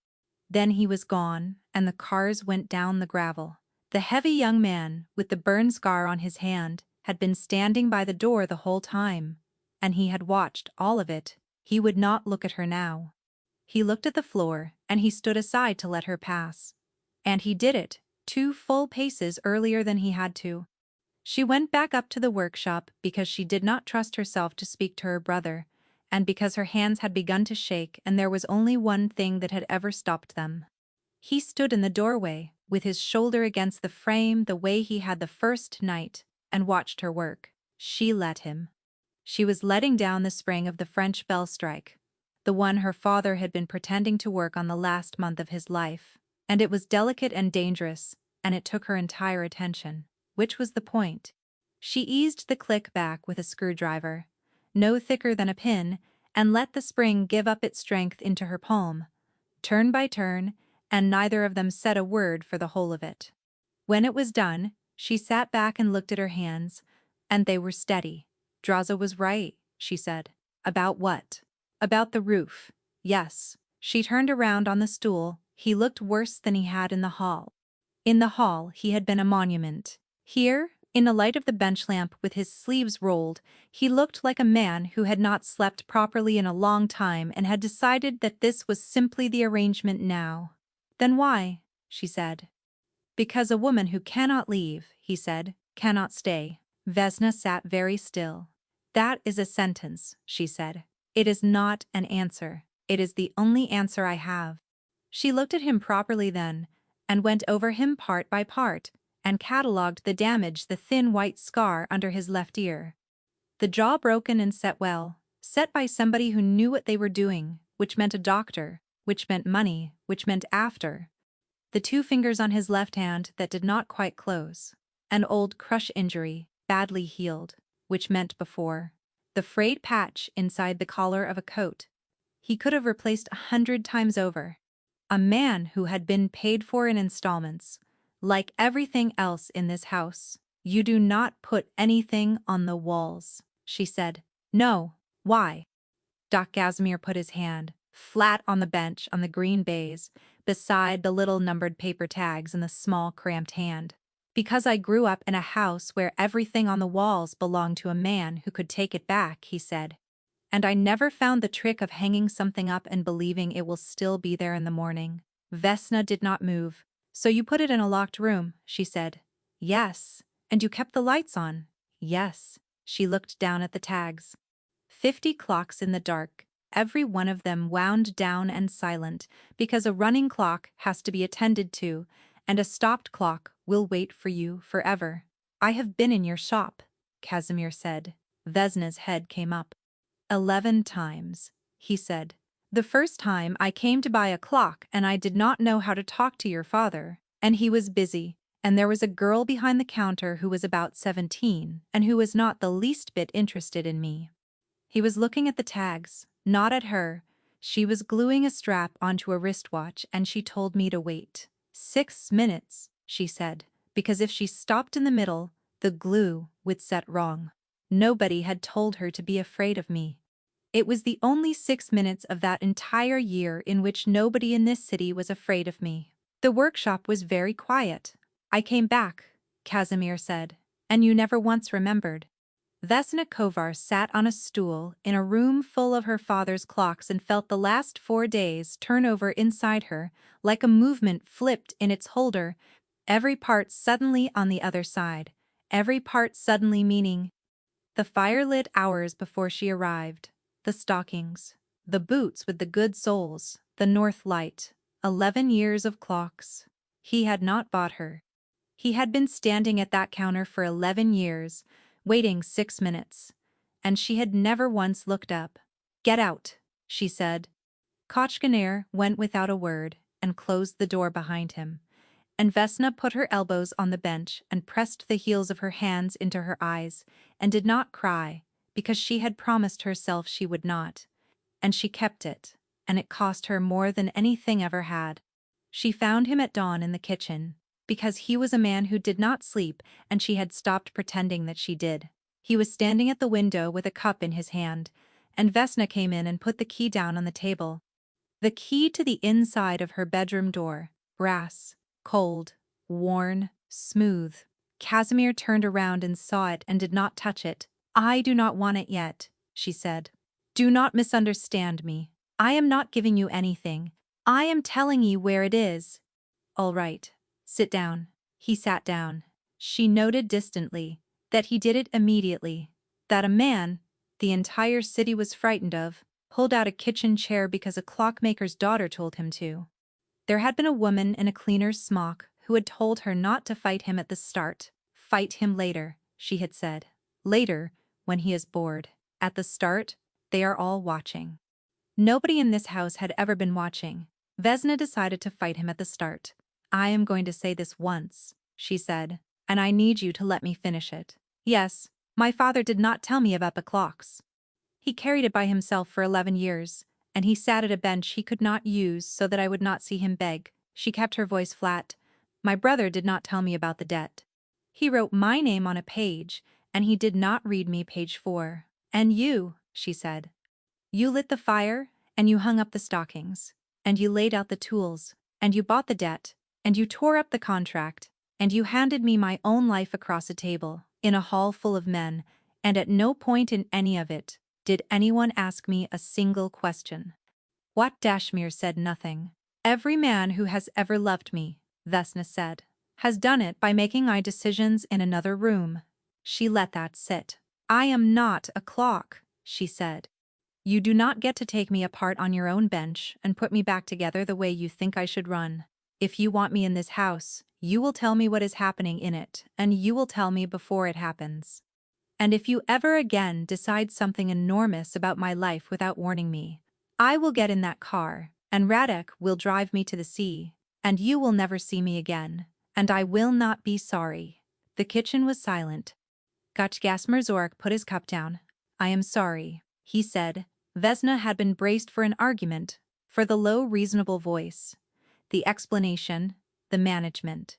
Then he was gone, and the cars went down the gravel. The heavy young man, with the burn scar on his hand, had been standing by the door the whole time, and he had watched all of it. He would not look at her now. He looked at the floor, and he stood aside to let her pass. And he did it 2 full paces earlier than he had to. She went back up to the workshop because she did not trust herself to speak to her brother, and because her hands had begun to shake and there was only one thing that had ever stopped them. He stood in the doorway, with his shoulder against the frame the way he had the first night, and watched her work. She let him. She was letting down the spring of the French bell strike, the one her father had been pretending to work on the last month of his life, and it was delicate and dangerous, and it took her entire attention. Which was the point. She eased the click back with a screwdriver, no thicker than a pin, and let the spring give up its strength into her palm, turn by turn, and neither of them said a word for the whole of it. When it was done, she sat back and looked at her hands, and they were steady. Draza was right, she said. About what? About the roof. Yes. She turned around on the stool. He looked worse than he had in the hall. In the hall, he had been a monument. Here, in the light of the bench lamp with his sleeves rolled, he looked like a man who had not slept properly in a long time and had decided that this was simply the arrangement now. Then why? She said. Because a woman who cannot leave, he said, cannot stay. Vesna sat very still. That is a sentence, she said. It is not an answer. It is the only answer I have. She looked at him properly then, and went over him part by part, and catalogued the damage, the thin white scar under his left ear. The jaw broken and set well, set by somebody who knew what they were doing, which meant a doctor, which meant money, which meant after. The 2 fingers on his left hand that did not quite close. An old crush injury, badly healed, which meant before. The frayed patch inside the collar of a coat. He could have replaced 100 times over. A man who had been paid for in installments. Like everything else in this house, you do not put anything on the walls, she said. No, why? Doc Casimir put his hand flat on the bench on the green baize, beside the little numbered paper tags in the small cramped hand. Because I grew up in a house where everything on the walls belonged to a man who could take it back, he said. And I never found the trick of hanging something up and believing it will still be there in the morning. Vesna did not move. So you put it in a locked room, she said. Yes. And you kept the lights on. Yes. She looked down at the tags. 50 clocks in the dark, every one of them wound down and silent, because a running clock has to be attended to, and a stopped clock will wait for you forever. I have been in your shop, Casimir said. Vesna's head came up. 11 times, he said. The first time I came to buy a clock and I did not know how to talk to your father, and he was busy, and there was a girl behind the counter who was about 17 and who was not the least bit interested in me. He was looking at the tags, not at her. She was gluing a strap onto a wristwatch and she told me to wait. 6 minutes, she said, because if she stopped in the middle, the glue would set wrong. Nobody had told her to be afraid of me. It was the only 6 minutes of that entire year in which nobody in this city was afraid of me. The workshop was very quiet. I came back, Casimir said, and you never once remembered. Vesna Kovar sat on a stool in a room full of her father's clocks and felt the last 4 days turn over inside her, like a movement flipped in its holder, every part suddenly on the other side, every part suddenly meaning. The fire-lit hours before she arrived, the stockings, the boots with the good soles, the north light, 11 years of clocks. He had not bought her. He had been standing at that counter for 11 years, waiting 6 minutes, and she had never once looked up. Get out, she said. Kochganer went without a word and closed the door behind him, and Vesna put her elbows on the bench and pressed the heels of her hands into her eyes and did not cry, because she had promised herself she would not, and she kept it, and it cost her more than anything ever had. She found him at dawn in the kitchen, because he was a man who did not sleep and she had stopped pretending that she did. He was standing at the window with a cup in his hand, and Vesna came in and put the key down on the table. The key to the inside of her bedroom door, brass, cold, worn, smooth. Casimir turned around and saw it and did not touch it. I do not want it yet, she said. Do not misunderstand me. I am not giving you anything. I am telling you where it is. All right. Sit down. He sat down. She noted distantly that he did it immediately, that a man the entire city was frightened of pulled out a kitchen chair because a clockmaker's daughter told him to. There had been a woman in a cleaner's smock who had told her not to fight him at the start. Fight him later, she had said. Later, when he is bored. At the start, they are all watching. Nobody in this house had ever been watching. Vesna decided to fight him at the start. I am going to say this once, she said, and I need you to let me finish it. Yes, my father did not tell me about the clocks. He carried it by himself for 11 years, and he sat at a bench he could not use so that I would not see him beg. She kept her voice flat. My brother did not tell me about the debt. He wrote my name on a page, and he did not read me page 4. And you, she said. You lit the fire, and you hung up the stockings, and you laid out the tools, and you bought the debt, and you tore up the contract, and you handed me my own life across a table, in a hall full of men, and at no point in any of it did anyone ask me a single question. What? Dashmir said nothing. Every man who has ever loved me, Vesna said, has done it by making my decisions in another room. She let that sit. I am not a clock, she said. You do not get to take me apart on your own bench and put me back together the way you think I should run. If you want me in this house, you will tell me what is happening in it, and you will tell me before it happens. And if you ever again decide something enormous about my life without warning me, I will get in that car, and Radek will drive me to the sea, and you will never see me again, and I will not be sorry. The kitchen was silent. Gachgasmer Zork put his cup down. I am sorry, he said. Vesna had been braced for an argument, for the low, reasonable voice, the explanation, the management.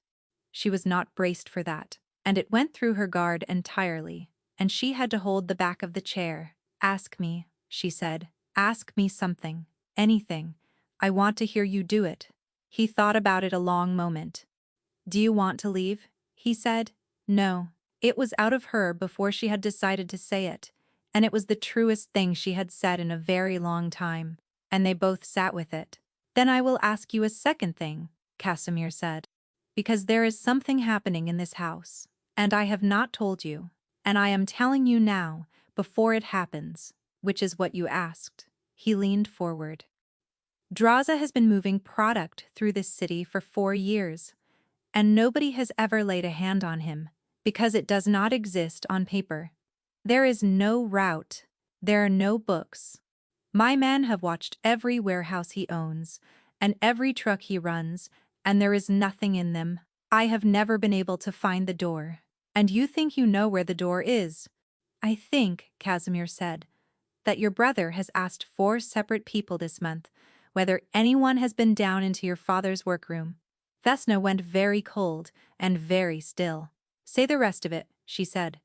She was not braced for that, and it went through her guard entirely, and she had to hold the back of the chair. Ask me, she said. Ask me something, anything. I want to hear you do it. He thought about it a long moment. Do you want to leave? He said, "No." It was out of her before she had decided to say it, and it was the truest thing she had said in a very long time, and they both sat with it. "Then I will ask you a second thing," Casimir said. "Because there is something happening in this house, and I have not told you, and I am telling you now, before it happens, which is what you asked." He leaned forward. "Draza has been moving product through this city for 4 years, and nobody has ever laid a hand on him, because it does not exist on paper. There is no route, there are no books. My men have watched every warehouse he owns, and every truck he runs, and there is nothing in them. I have never been able to find the door. And you think you know where the door is?" "I think," Casimir said, "that your brother has asked 4 separate people this month whether anyone has been down into your father's workroom." Vesna went very cold and very still. "Say the rest of it," she said.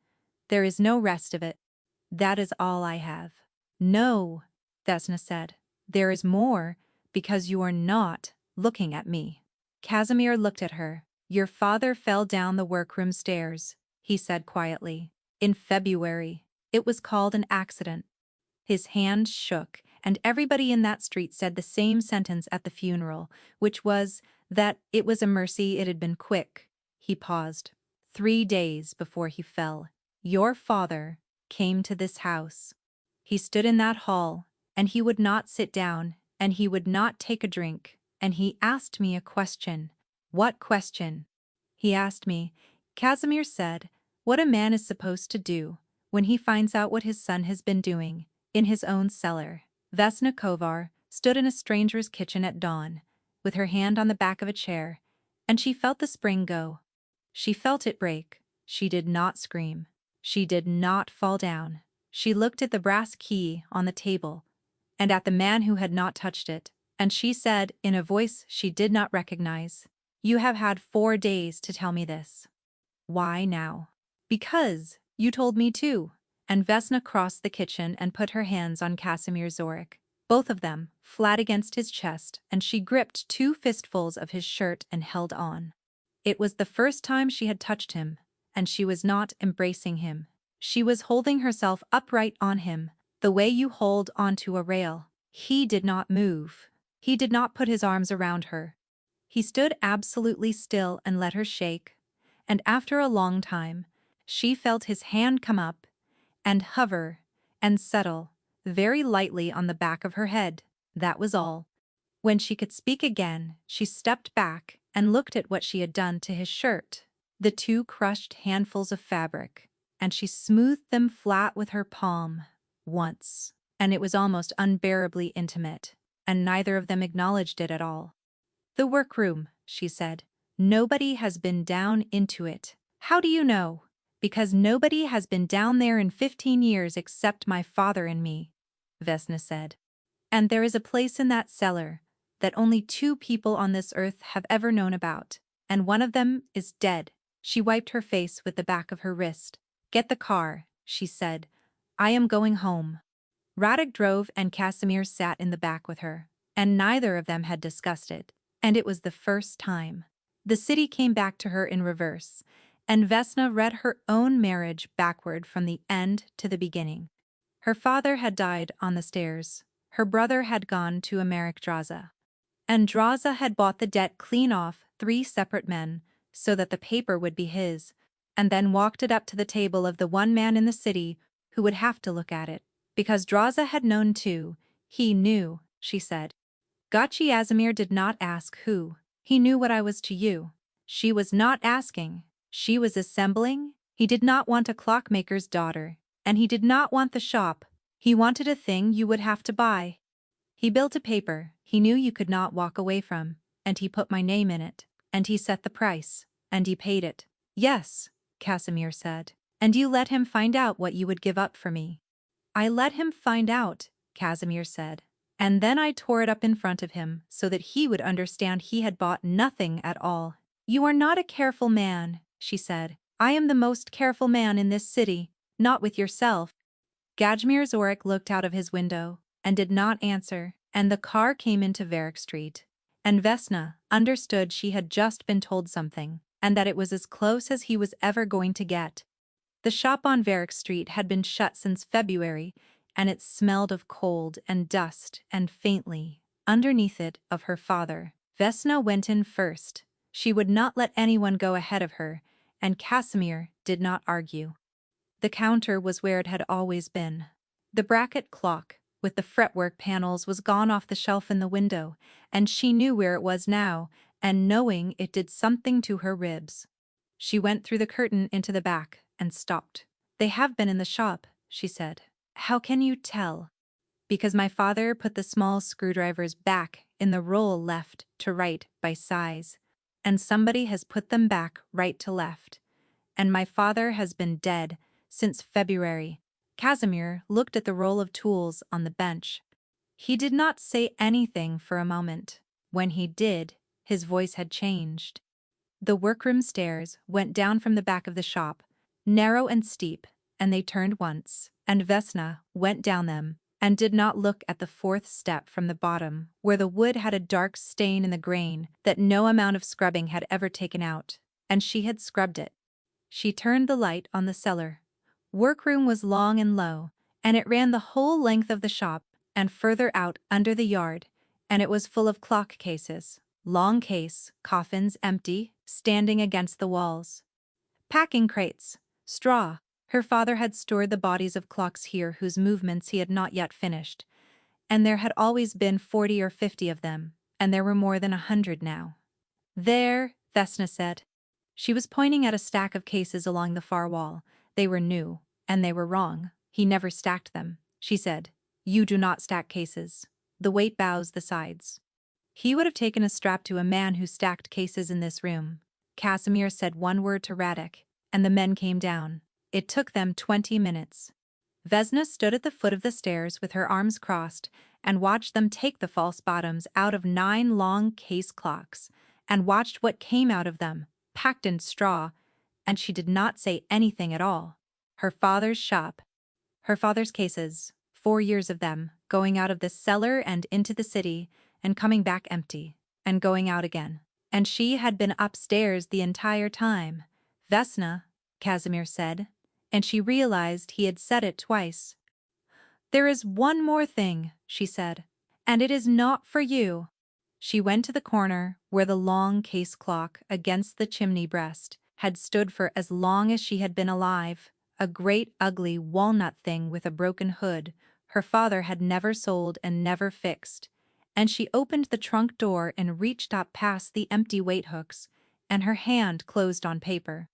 "There is no rest of it. That is all I have." "No," Vesna said. "There is more, because you are not looking at me." Casimir looked at her. "Your father fell down the workroom stairs," he said quietly. "In February. It was called an accident." His hand shook, and everybody in that street said the same sentence at the funeral, which was that it was a mercy it had been quick. He paused. 3 days before he fell, your father came to this house. He stood in that hall, and he would not sit down, and he would not take a drink, and he asked me a question." "What question?" "He asked me," Casimir said, "what a man is supposed to do when he finds out what his son has been doing in his own cellar." Vesna Kovar stood in a stranger's kitchen at dawn, with her hand on the back of a chair, and she felt the spring go. She felt it break. She did not scream. She did not fall down. She looked at the brass key on the table, and at the man who had not touched it, and she said in a voice she did not recognize, "You have had 4 days to tell me this." "Why now?" "Because you told me to." And Vesna crossed the kitchen and put her hands on Casimir Zorik, both of them flat against his chest, and she gripped 2 fistfuls of his shirt and held on. It was the first time she had touched him, and she was not embracing him. She was holding herself upright on him, the way you hold onto a rail. He did not move. He did not put his arms around her. He stood absolutely still and let her shake, and after a long time, she felt his hand come up and hover and settle very lightly on the back of her head. That was all. When she could speak again, she stepped back and looked at what she had done to his shirt, the 2 crushed handfuls of fabric, and she smoothed them flat with her palm once, and it was almost unbearably intimate, and neither of them acknowledged it at all. "The workroom," she said. "Nobody has been down into it." "How do you know?" "Because nobody has been down there in 15 years except my father and me," Vesna said. "And there is a place in that cellar that only 2 people on this earth have ever known about, and one of them is dead." She wiped her face with the back of her wrist. "Get the car," she said. "I am going home." Radek drove and Casimir sat in the back with her, and neither of them had discussed it, and it was the first time. The city came back to her in reverse, and Vesna read her own marriage backward from the end to the beginning. Her father had died on the stairs. Her brother had gone to Amerik Draza. And Draza had bought the debt clean off 3 separate men so that the paper would be his, and then walked it up to the table of the one man in the city who would have to look at it. Because Draza had known too, he knew, she said. Gachi Azimir did not ask who. He knew what I was to you. She was not asking. She was assembling. He did not want a clockmaker's daughter, and he did not want the shop. He wanted a thing you would have to buy. He built a paper he knew you could not walk away from, and he put my name in it, and he set the price, and he paid it. Yes, Casimir said. And you let him find out what you would give up for me. I let him find out, Casimir said. And then I tore it up in front of him so that he would understand he had bought nothing at all. You are not a careful man, she said. I am the most careful man in this city, not with yourself. Gajmir Zorik looked out of his window and did not answer, and the car came into Varick Street. And Vesna understood she had just been told something. and that it was as close as he was ever going to get. The shop on Varick Street had been shut since February, and it smelled of cold and dust and faintly, underneath it, of her father. Vesna went in first. She would not let anyone go ahead of her, and Casimir did not argue. The counter was where it had always been. The bracket clock, with the fretwork panels, was gone off the shelf in the window, and she knew where it was now, and knowing it did something to her ribs. She went through the curtain into the back and stopped. "They have been in the shop," she said. "How can you tell?" "Because my father put the small screwdrivers back in the roll left to right by size, and somebody has put them back right to left. And my father has been dead since February." Casimir looked at the roll of tools on the bench. He did not say anything for a moment. When he did, his voice had changed. The workroom stairs went down from the back of the shop, narrow and steep, and they turned once, and Vesna went down them, and did not look at the fourth step from the bottom, where the wood had a dark stain in the grain that no amount of scrubbing had ever taken out, and she had scrubbed it. She turned the light on the cellar. Workroom was long and low, and it ran the whole length of the shop and further out under the yard, and it was full of clock cases, long case, coffins empty, standing against the walls. Packing crates, straw. Her father had stored the bodies of clocks here whose movements he had not yet finished, and there had always been 40 or 50 of them, and there were more than 100 now. "There," Vesna said. She was pointing at a stack of cases along the far wall. "They were new, and they were wrong. He never stacked them," she said. "You do not stack cases. The weight bows the sides." He would have taken a strap to a man who stacked cases in this room. Casimir said one word to Radek, and the men came down. It took them 20 minutes. Vesna stood at the foot of the stairs with her arms crossed and watched them take the false bottoms out of 9 long case clocks, and watched what came out of them, packed in straw, and she did not say anything at all. Her father's shop. Her father's cases, 4 years of them, going out of the cellar and into the city, and coming back empty, and going out again. And she had been upstairs the entire time. "Vesna," Casimir said, and she realized he had said it twice. "There is one more thing," she said, "and it is not for you." She went to the corner where the long case clock against the chimney breast had stood for as long as she had been alive, a great ugly walnut thing with a broken hood her father had never sold and never fixed, and she opened the trunk door and reached up past the empty weight hooks, and her hand closed on paper.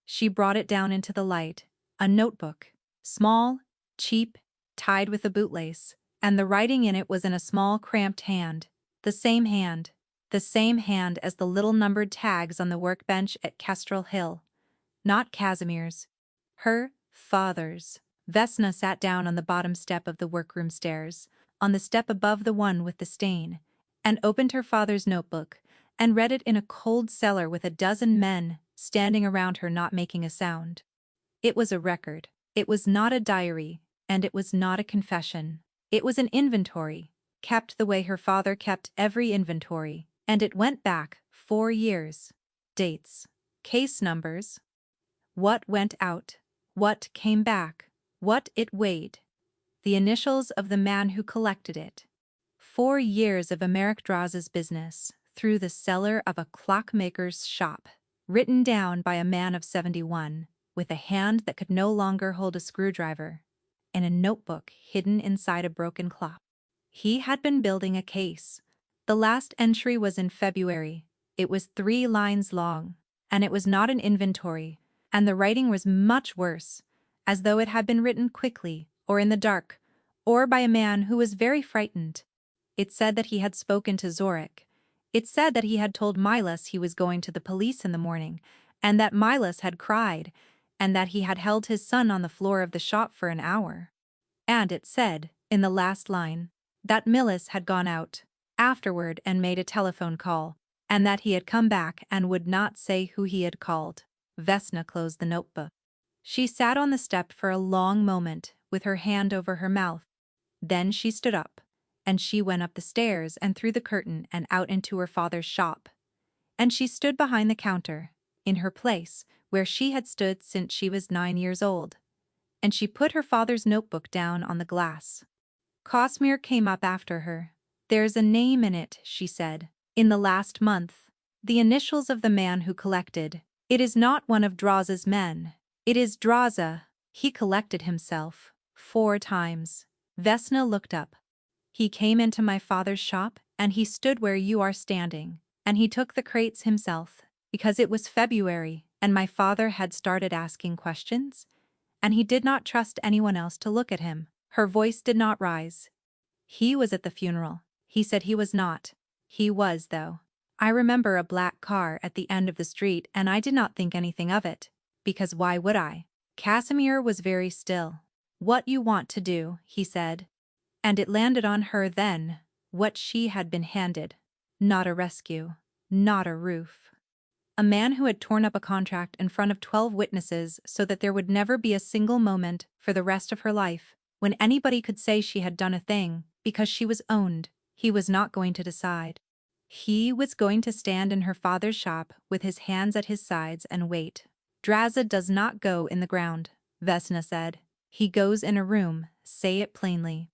She brought it down into the light, a notebook, small, cheap, tied with a bootlace, and the writing in it was in a small cramped hand, the same hand as the little numbered tags on the workbench at Kestrel Hill. Not Casimir's. Her father's. Vesna sat down on the bottom step of the workroom stairs, on the step above the one with the stain, and opened her father's notebook, and read it in a cold cellar with a dozen men standing around her not making a sound. It was a record. It was not a diary, and it was not a confession. It was an inventory, kept the way her father kept every inventory, and it went back 4 years. Dates, case numbers, what went out, what came back, what it weighed, the initials of the man who collected it. 4 years of Emeric Draws's business through the cellar of a clockmaker's shop, written down by a man of 71, with a hand that could no longer hold a screwdriver, in a notebook hidden inside a broken clock. He had been building a case. The last entry was in February. It was 3 lines long, and it was not an inventory, and the writing was much worse, as though it had been written quickly, or in the dark, or by a man who was very frightened. It said that he had spoken to Zorik. It said that he had told Milas he was going to the police in the morning, and that Milas had cried, and that he had held his son on the floor of the shop for an hour. And it said, in the last line, that Milas had gone out afterward and made a telephone call, and that he had come back and would not say who he had called. Vesna closed the notebook. She sat on the step for a long moment, with her hand over her mouth. Then she stood up, and she went up the stairs and through the curtain and out into her father's shop. And she stood behind the counter, in her place, where she had stood since she was 9 years old. And she put her father's notebook down on the glass. Cosmere came up after her. "There's a name in it," she said. "In the last month. The initials of the man who collected. It is not one of Draza's men. It is Draza." He collected himself 4 times. Vesna looked up. "He came into my father's shop, and he stood where you are standing, and he took the crates himself, because it was February, and my father had started asking questions, and he did not trust anyone else to look at him." Her voice did not rise. "He was at the funeral. He said he was not. He was, though. I remember a black car at the end of the street, and I did not think anything of it, because why would I?" Casimir was very still. "What you want to do," he said. And it landed on her then, what she had been handed. Not a rescue. Not a roof. A man who had torn up a contract in front of 12 witnesses so that there would never be a single moment for the rest of her life when anybody could say she had done a thing because she was owned. He was not going to decide. He was going to stand in her father's shop with his hands at his sides and wait. "Draza does not go in the ground," Vesna said. "He goes in a room, say it plainly.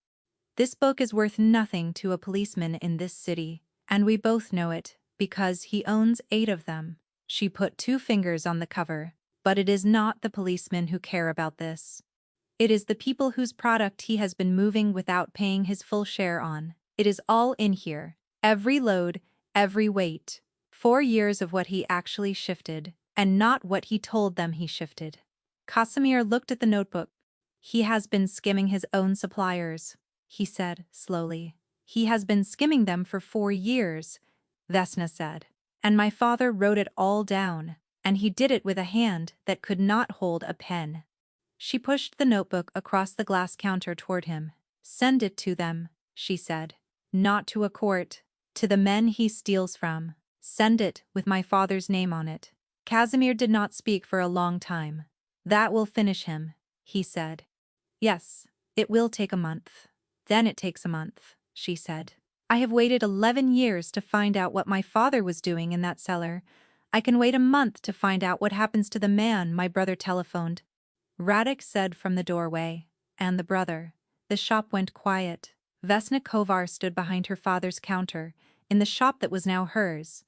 This book is worth nothing to a policeman in this city, and we both know it, because he owns 8 of them." She put 2 fingers on the cover. "But it is not the policemen who care about this. It is the people whose product he has been moving without paying his full share on. It is all in here. Every load, every weight. 4 years of what he actually shifted, and not what he told them he shifted." Casimir looked at the notebook. "He has been skimming his own suppliers," he said slowly. "He has been skimming them for 4 years, Vesna said. "And my father wrote it all down, and he did it with a hand that could not hold a pen." She pushed the notebook across the glass counter toward him. "Send it to them," she said. "Not to a court. To the men he steals from. Send it with my father's name on it." Casimir did not speak for a long time. "That will finish him," he said. "Yes, it will take a month. Then it takes a month," she said. "I have waited 11 years to find out what my father was doing in that cellar. I can wait a month to find out what happens to the man my brother telephoned." Radek said from the doorway. "And the brother." The shop went quiet. Vesna Kovar stood behind her father's counter, in the shop that was now hers,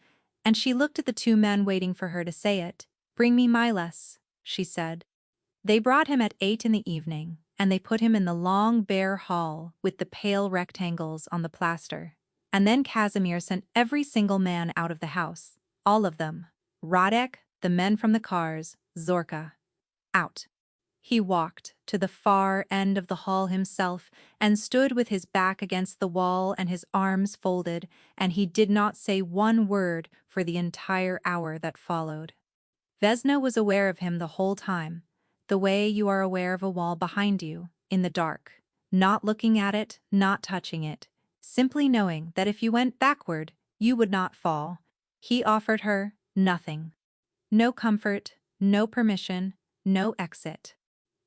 and she looked at the 2 men waiting for her to say it. "Bring me Milas," she said. They brought him at 8 in the evening, and they put him in the long bare hall with the pale rectangles on the plaster. And then Casimir sent every single man out of the house. All of them. Radek, the men from the cars, Zorka. Out. He walked to the far end of the hall himself and stood with his back against the wall and his arms folded, and he did not say one word for the entire hour that followed. Vesna was aware of him the whole time, the way you are aware of a wall behind you, in the dark, not looking at it, not touching it, simply knowing that if you went backward, you would not fall. He offered her nothing. No comfort, no permission, no exit.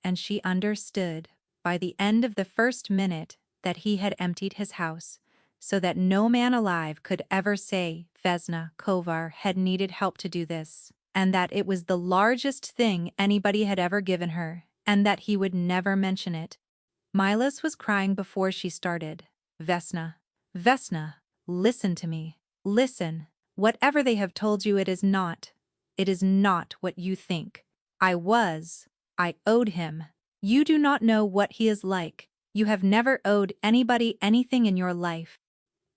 And she understood, by the end of the first minute, that he had emptied his house, so that no man alive could ever say Vesna Kovar had needed help to do this, and that it was the largest thing anybody had ever given her, and that he would never mention it. Milas was crying before she started. "Vesna, Vesna, listen to me. Listen. Whatever they have told you, it is not what you think. I owed him. You do not know what he is like. You have never owed anybody anything in your life.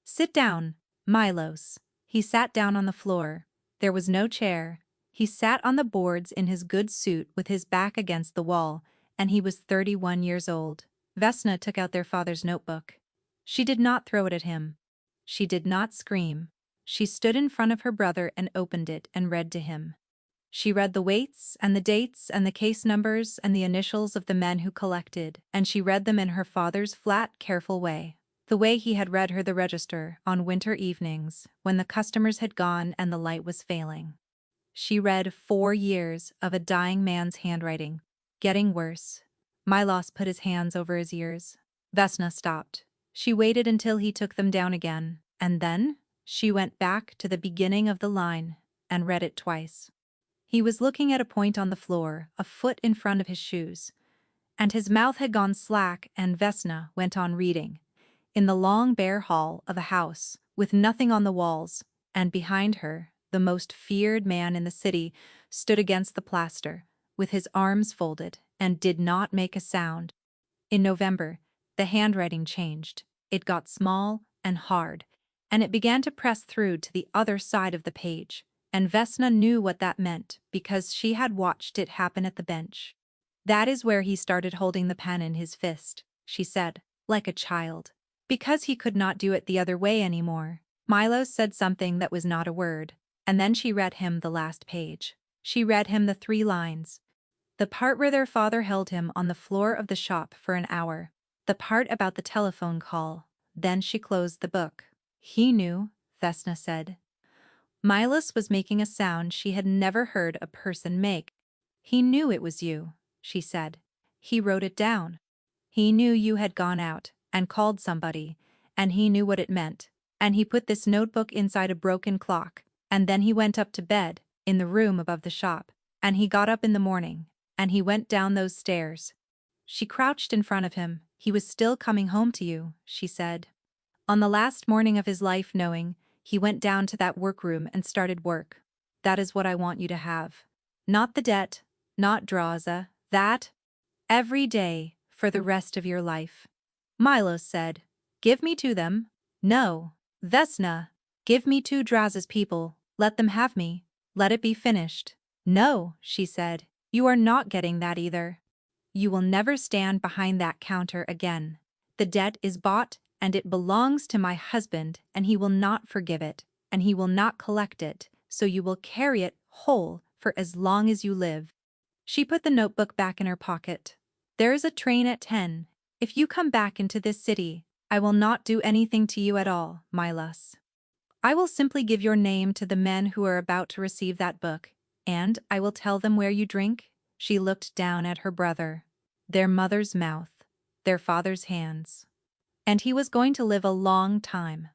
Sit down, Milos." He sat down on the floor. There was no chair. He sat on the boards in his good suit with his back against the wall, and he was 31 years old. Vesna took out their father's notebook. She did not throw it at him. She did not scream. She stood in front of her brother and opened it and read to him. She read the weights and the dates and the case numbers and the initials of the men who collected, and she read them in her father's flat, careful way, the way he had read her the register on winter evenings when the customers had gone and the light was failing. She read 4 years of a dying man's handwriting, getting worse. Milos put his hands over his ears. Vesna stopped. She waited until he took them down again, and then she went back to the beginning of the line and read it twice. He was looking at a point on the floor, a foot in front of his shoes. And his mouth had gone slack, and Vesna went on reading. In the long bare hall of a house, with nothing on the walls, and behind her, the most feared man in the city stood against the plaster, with his arms folded, and did not make a sound. In November, the handwriting changed. It got small and hard, and it began to press through to the other side of the page, and Vesna knew what that meant because she had watched it happen at the bench. "That is where he started holding the pen in his fist," she said, like a child. Because he could not do it the other way anymore. Milos said something that was not a word, and then she read him the last page. She read him the 3 lines. The part where their father held him on the floor of the shop for an hour. The part about the telephone call. Then she closed the book. "He knew," Vesna said. Milos was making a sound she had never heard a person make. "He knew it was you," she said. "He wrote it down. He knew you had gone out and called somebody, and he knew what it meant. And he put this notebook inside a broken clock, and then he went up to bed, in the room above the shop, and he got up in the morning, and he went down those stairs." She crouched in front of him. "He was still coming home to you," she said. "On the last morning of his life knowing, he went down to that workroom and started work. That is what I want you to have. Not the debt, not Draza, that. Every day, for the rest of your life." Milos said, "Give me to them." "No, Vesna. Give me to Draza's people. Let them have me. Let it be finished." "No," she said. "You are not getting that either. You will never stand behind that counter again. The debt is bought, and it belongs to my husband, and he will not forgive it, and he will not collect it, so you will carry it whole for as long as you live." She put the notebook back in her pocket. "There is a train at 10. If you come back into this city, I will not do anything to you at all, Milos. I will simply give your name to the men who are about to receive that book, and I will tell them where you drink." She looked down at her brother. Their mother's mouth, their father's hands. And he was going to live a long time.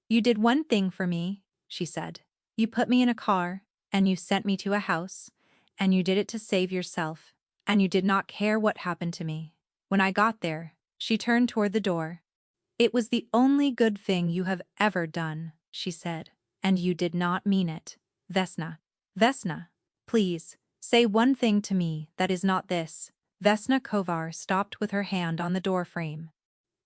"You did one thing for me," she said. "You put me in a car, and you sent me to a house, and you did it to save yourself, and you did not care what happened to me. When I got there," she turned toward the door. "It was the only good thing you have ever done," she said, "and you did not mean it. Vesna. Vesna, please, say one thing to me that is not this." Vesna Kovar stopped with her hand on the doorframe.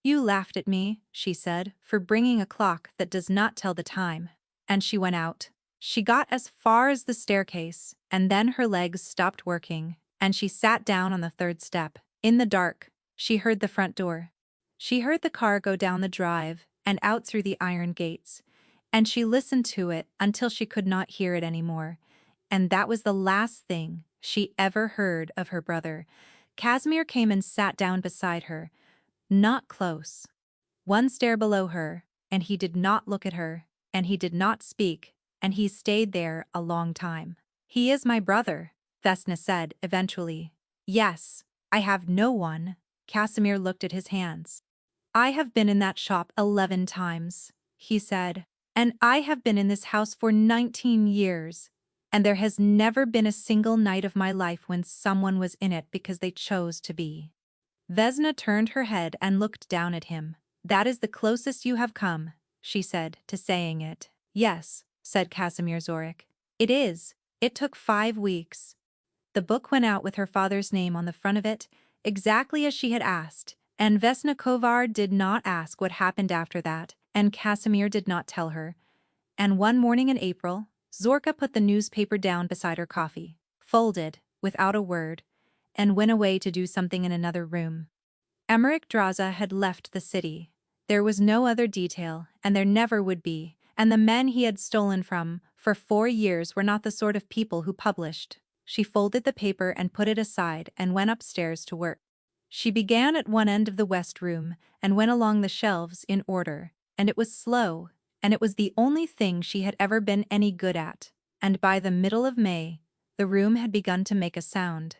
"You laughed at me," she said, "for bringing a clock that does not tell the time." And she went out. She got as far as the staircase, and then her legs stopped working, and she sat down on the 3rd step. In the dark, she heard the front door. She heard the car go down the drive and out through the iron gates, and she listened to it until she could not hear it anymore. And that was the last thing she ever heard of her brother. Casimir came and sat down beside her, not close. One stair below her, and he did not look at her, and he did not speak, and he stayed there a long time. "He is my brother," Vesna said eventually. "Yes, I have no one." Casimir looked at his hands. "I have been in that shop 11 times, he said, "and I have been in this house for 19 years. And there has never been a single night of my life when someone was in it because they chose to be." Vesna turned her head and looked down at him. "That is the closest you have come," she said, to saying it. "Yes," said Casimir Zorik. "It is. It took 5 weeks." The book went out with her father's name on the front of it, exactly as she had asked, and Vesna Kovar did not ask what happened after that, and Casimir did not tell her. And one morning in April, Zorka put the newspaper down beside her coffee, folded, without a word, and went away to do something in another room. Emmerich Draza had left the city. There was no other detail, and there never would be, and the men he had stolen from for 4 years were not the sort of people who published. She folded the paper and put it aside and went upstairs to work. She began at one end of the west room and went along the shelves in order, and it was slow, and it was the only thing she had ever been any good at, and by the middle of May, the room had begun to make a sound.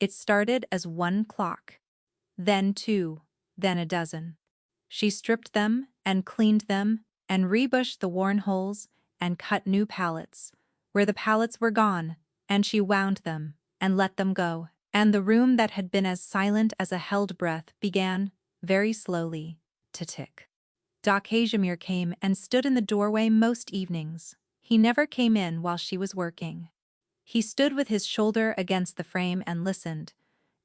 It started as 1 clock, then 2, then a dozen. She stripped them and cleaned them and rebushed the worn holes and cut new pallets. Where the pallets were gone, and she wound them, and let them go, and the room that had been as silent as a held breath began, very slowly, to tick. Casimir came and stood in the doorway most evenings. He never came in while she was working. He stood with his shoulder against the frame and listened,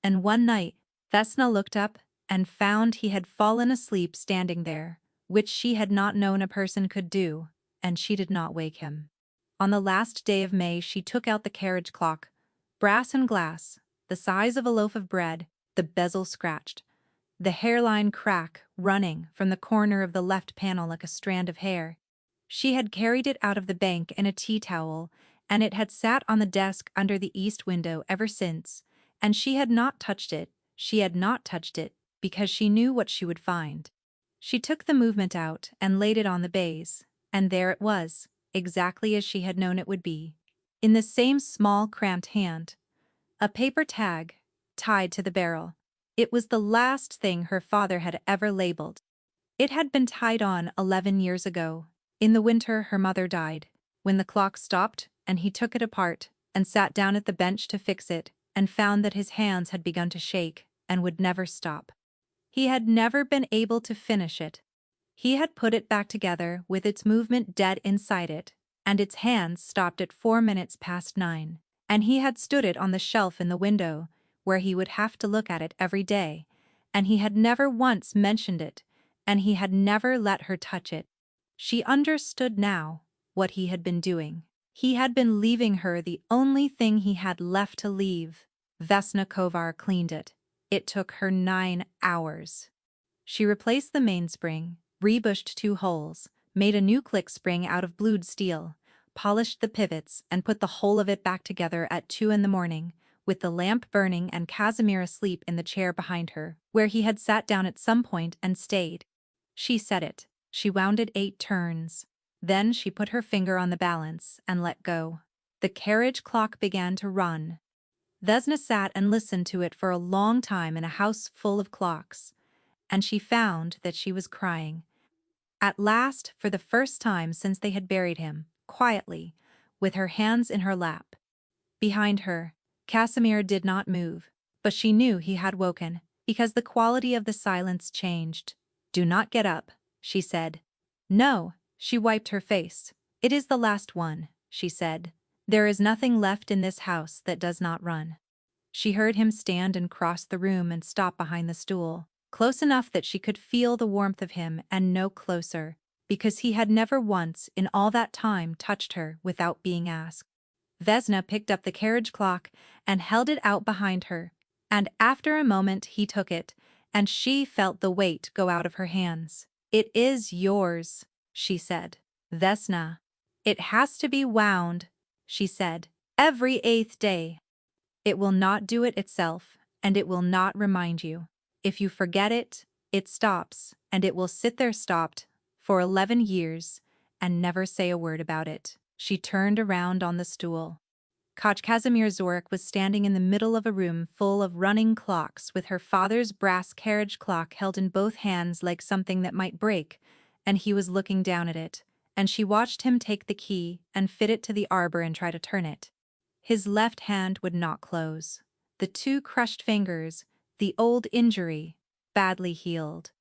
and one night, Vesna looked up and found he had fallen asleep standing there, which she had not known a person could do, and she did not wake him. On the last day of May she took out the carriage clock, brass and glass, the size of a loaf of bread, the bezel scratched, the hairline crack running from the corner of the left panel like a strand of hair. She had carried it out of the bank in a tea towel, and it had sat on the desk under the east window ever since, and she had not touched it, because she knew what she would find. She took the movement out and laid it on the baize, and there it was, exactly as she had known it would be. In the same small, cramped hand, a paper tag, tied to the barrel. It was the last thing her father had ever labeled. It had been tied on 11 years ago. In the winter her mother died, when the clock stopped, and he took it apart, and sat down at the bench to fix it, and found that his hands had begun to shake, and would never stop. He had never been able to finish it. He had put it back together with its movement dead inside it, and its hands stopped at 9:04, and he had stood it on the shelf in the window, where he would have to look at it every day, and he had never once mentioned it, and he had never let her touch it. She understood now what he had been doing. He had been leaving her the only thing he had left to leave. Vesna Kovar cleaned it. It took her 9 hours. She replaced the mainspring, rebushed 2 holes, made a new click spring out of blued steel, polished the pivots, and put the whole of it back together at 2 in the morning, with the lamp burning and Casimir asleep in the chair behind her, where he had sat down at some point and stayed. She set it. She wound it 8 turns. Then she put her finger on the balance and let go. The carriage clock began to run. Vesna sat and listened to it for a long time in a house full of clocks, and she found that she was crying. At last, for the first time since they had buried him, quietly, with her hands in her lap. Behind her, Casimir did not move, but she knew he had woken, because the quality of the silence changed. "Do not get up," she said. "No," she wiped her face. "It is the last one," she said. "There is nothing left in this house that does not run." She heard him stand and cross the room and stop behind the stool, close enough that she could feel the warmth of him and no closer, because he had never once in all that time touched her without being asked. Vesna picked up the carriage clock and held it out behind her, and after a moment he took it, and she felt the weight go out of her hands. "It is yours," she said. "Vesna, it has to be wound," she said, "every 8th day. It will not do it itself, and it will not remind you. If you forget it, it stops, and it will sit there stopped for 11 years and never say a word about it." She turned around on the stool. Casimir Zorik was standing in the middle of a room full of running clocks with her father's brass carriage clock held in both hands like something that might break, and he was looking down at it, and she watched him take the key and fit it to the arbor and try to turn it. His left hand would not close. The 2 crushed fingers, the old injury, badly healed.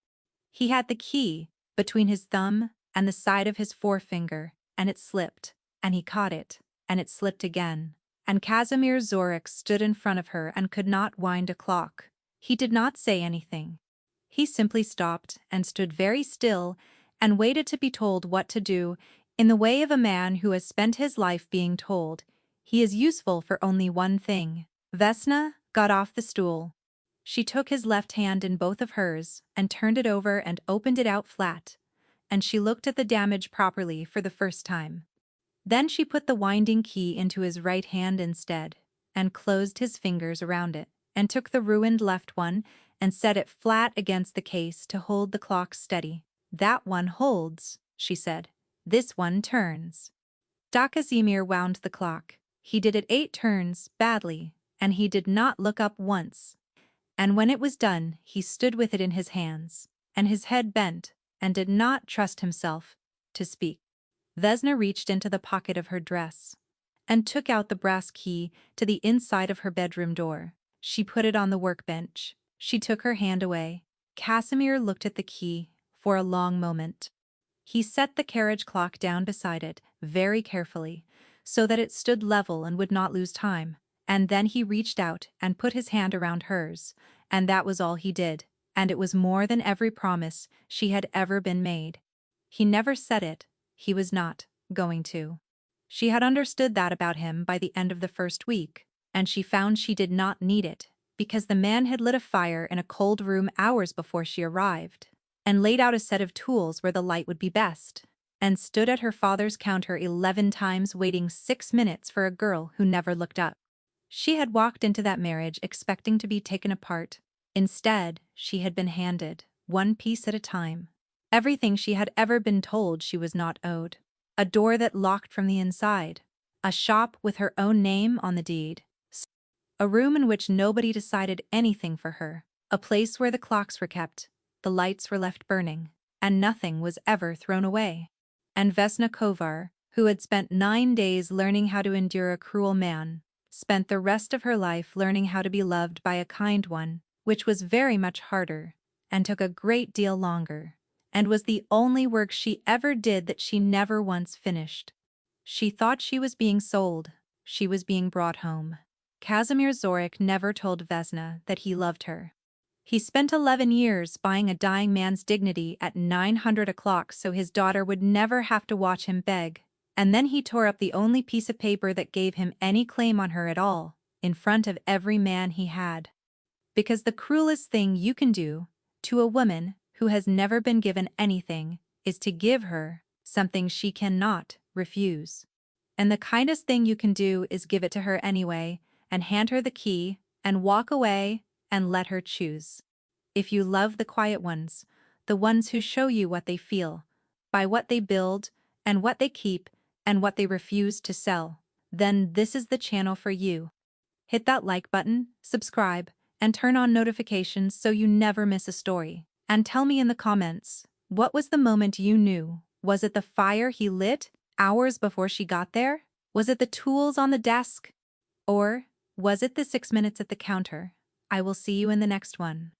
He had the key between his thumb and the side of his forefinger, and it slipped, and he caught it, and it slipped again. And Casimir Zorik stood in front of her and could not wind a clock. He did not say anything. He simply stopped and stood very still and waited to be told what to do, in the way of a man who has spent his life being told he is useful for only one thing. Vesna got off the stool. She took his left hand in both of hers and turned it over and opened it out flat, and she looked at the damage properly for the first time. Then she put the winding key into his right hand instead, and closed his fingers around it, and took the ruined left one and set it flat against the case to hold the clock steady. "That one holds," she said. "This one turns." Casimir wound the clock. He did it 8 turns, badly, and he did not look up once. And when it was done, he stood with it in his hands, and his head bent, and did not trust himself to speak. Vesna reached into the pocket of her dress, and took out the brass key to the inside of her bedroom door. She put it on the workbench. She took her hand away. Casimir looked at the key for a long moment. He set the carriage clock down beside it, very carefully, so that it stood level and would not lose time, and then he reached out and put his hand around hers, and that was all he did, and it was more than every promise she had ever been made. He never said it, he was not going to. She had understood that about him by the end of the first week, and she found she did not need it, because the man had lit a fire in a cold room hours before she arrived, and laid out a set of tools where the light would be best, and stood at her father's counter 11 times waiting 6 minutes for a girl who never looked up. She had walked into that marriage expecting to be taken apart. Instead, she had been handed, one piece at a time, everything she had ever been told she was not owed. A door that locked from the inside, a shop with her own name on the deed, a room in which nobody decided anything for her, a place where the clocks were kept, the lights were left burning, and nothing was ever thrown away. And Vesna Kovar, who had spent 9 days learning how to endure a cruel man, spent the rest of her life learning how to be loved by a kind one, which was very much harder, and took a great deal longer, and was the only work she ever did that she never once finished. She thought she was being sold, she was being brought home. Casimir Zorik never told Vesna that he loved her. He spent 11 years buying a dying man's dignity at 900 o'clock so his daughter would never have to watch him beg, and then he tore up the only piece of paper that gave him any claim on her at all, in front of every man he had. Because the cruelest thing you can do to a woman who has never been given anything is to give her something she cannot refuse. And the kindest thing you can do is give it to her anyway, and hand her the key, and walk away, and let her choose. If you love the quiet ones, the ones who show you what they feel, by what they build, and what they keep, and what they refuse to sell, then this is the channel for you. Hit that like button, subscribe, and turn on notifications so you never miss a story. And tell me in the comments, what was the moment you knew? Was it the fire he lit hours before she got there? Was it the tools on the desk? Or was it the 6 minutes at the counter? I will see you in the next one.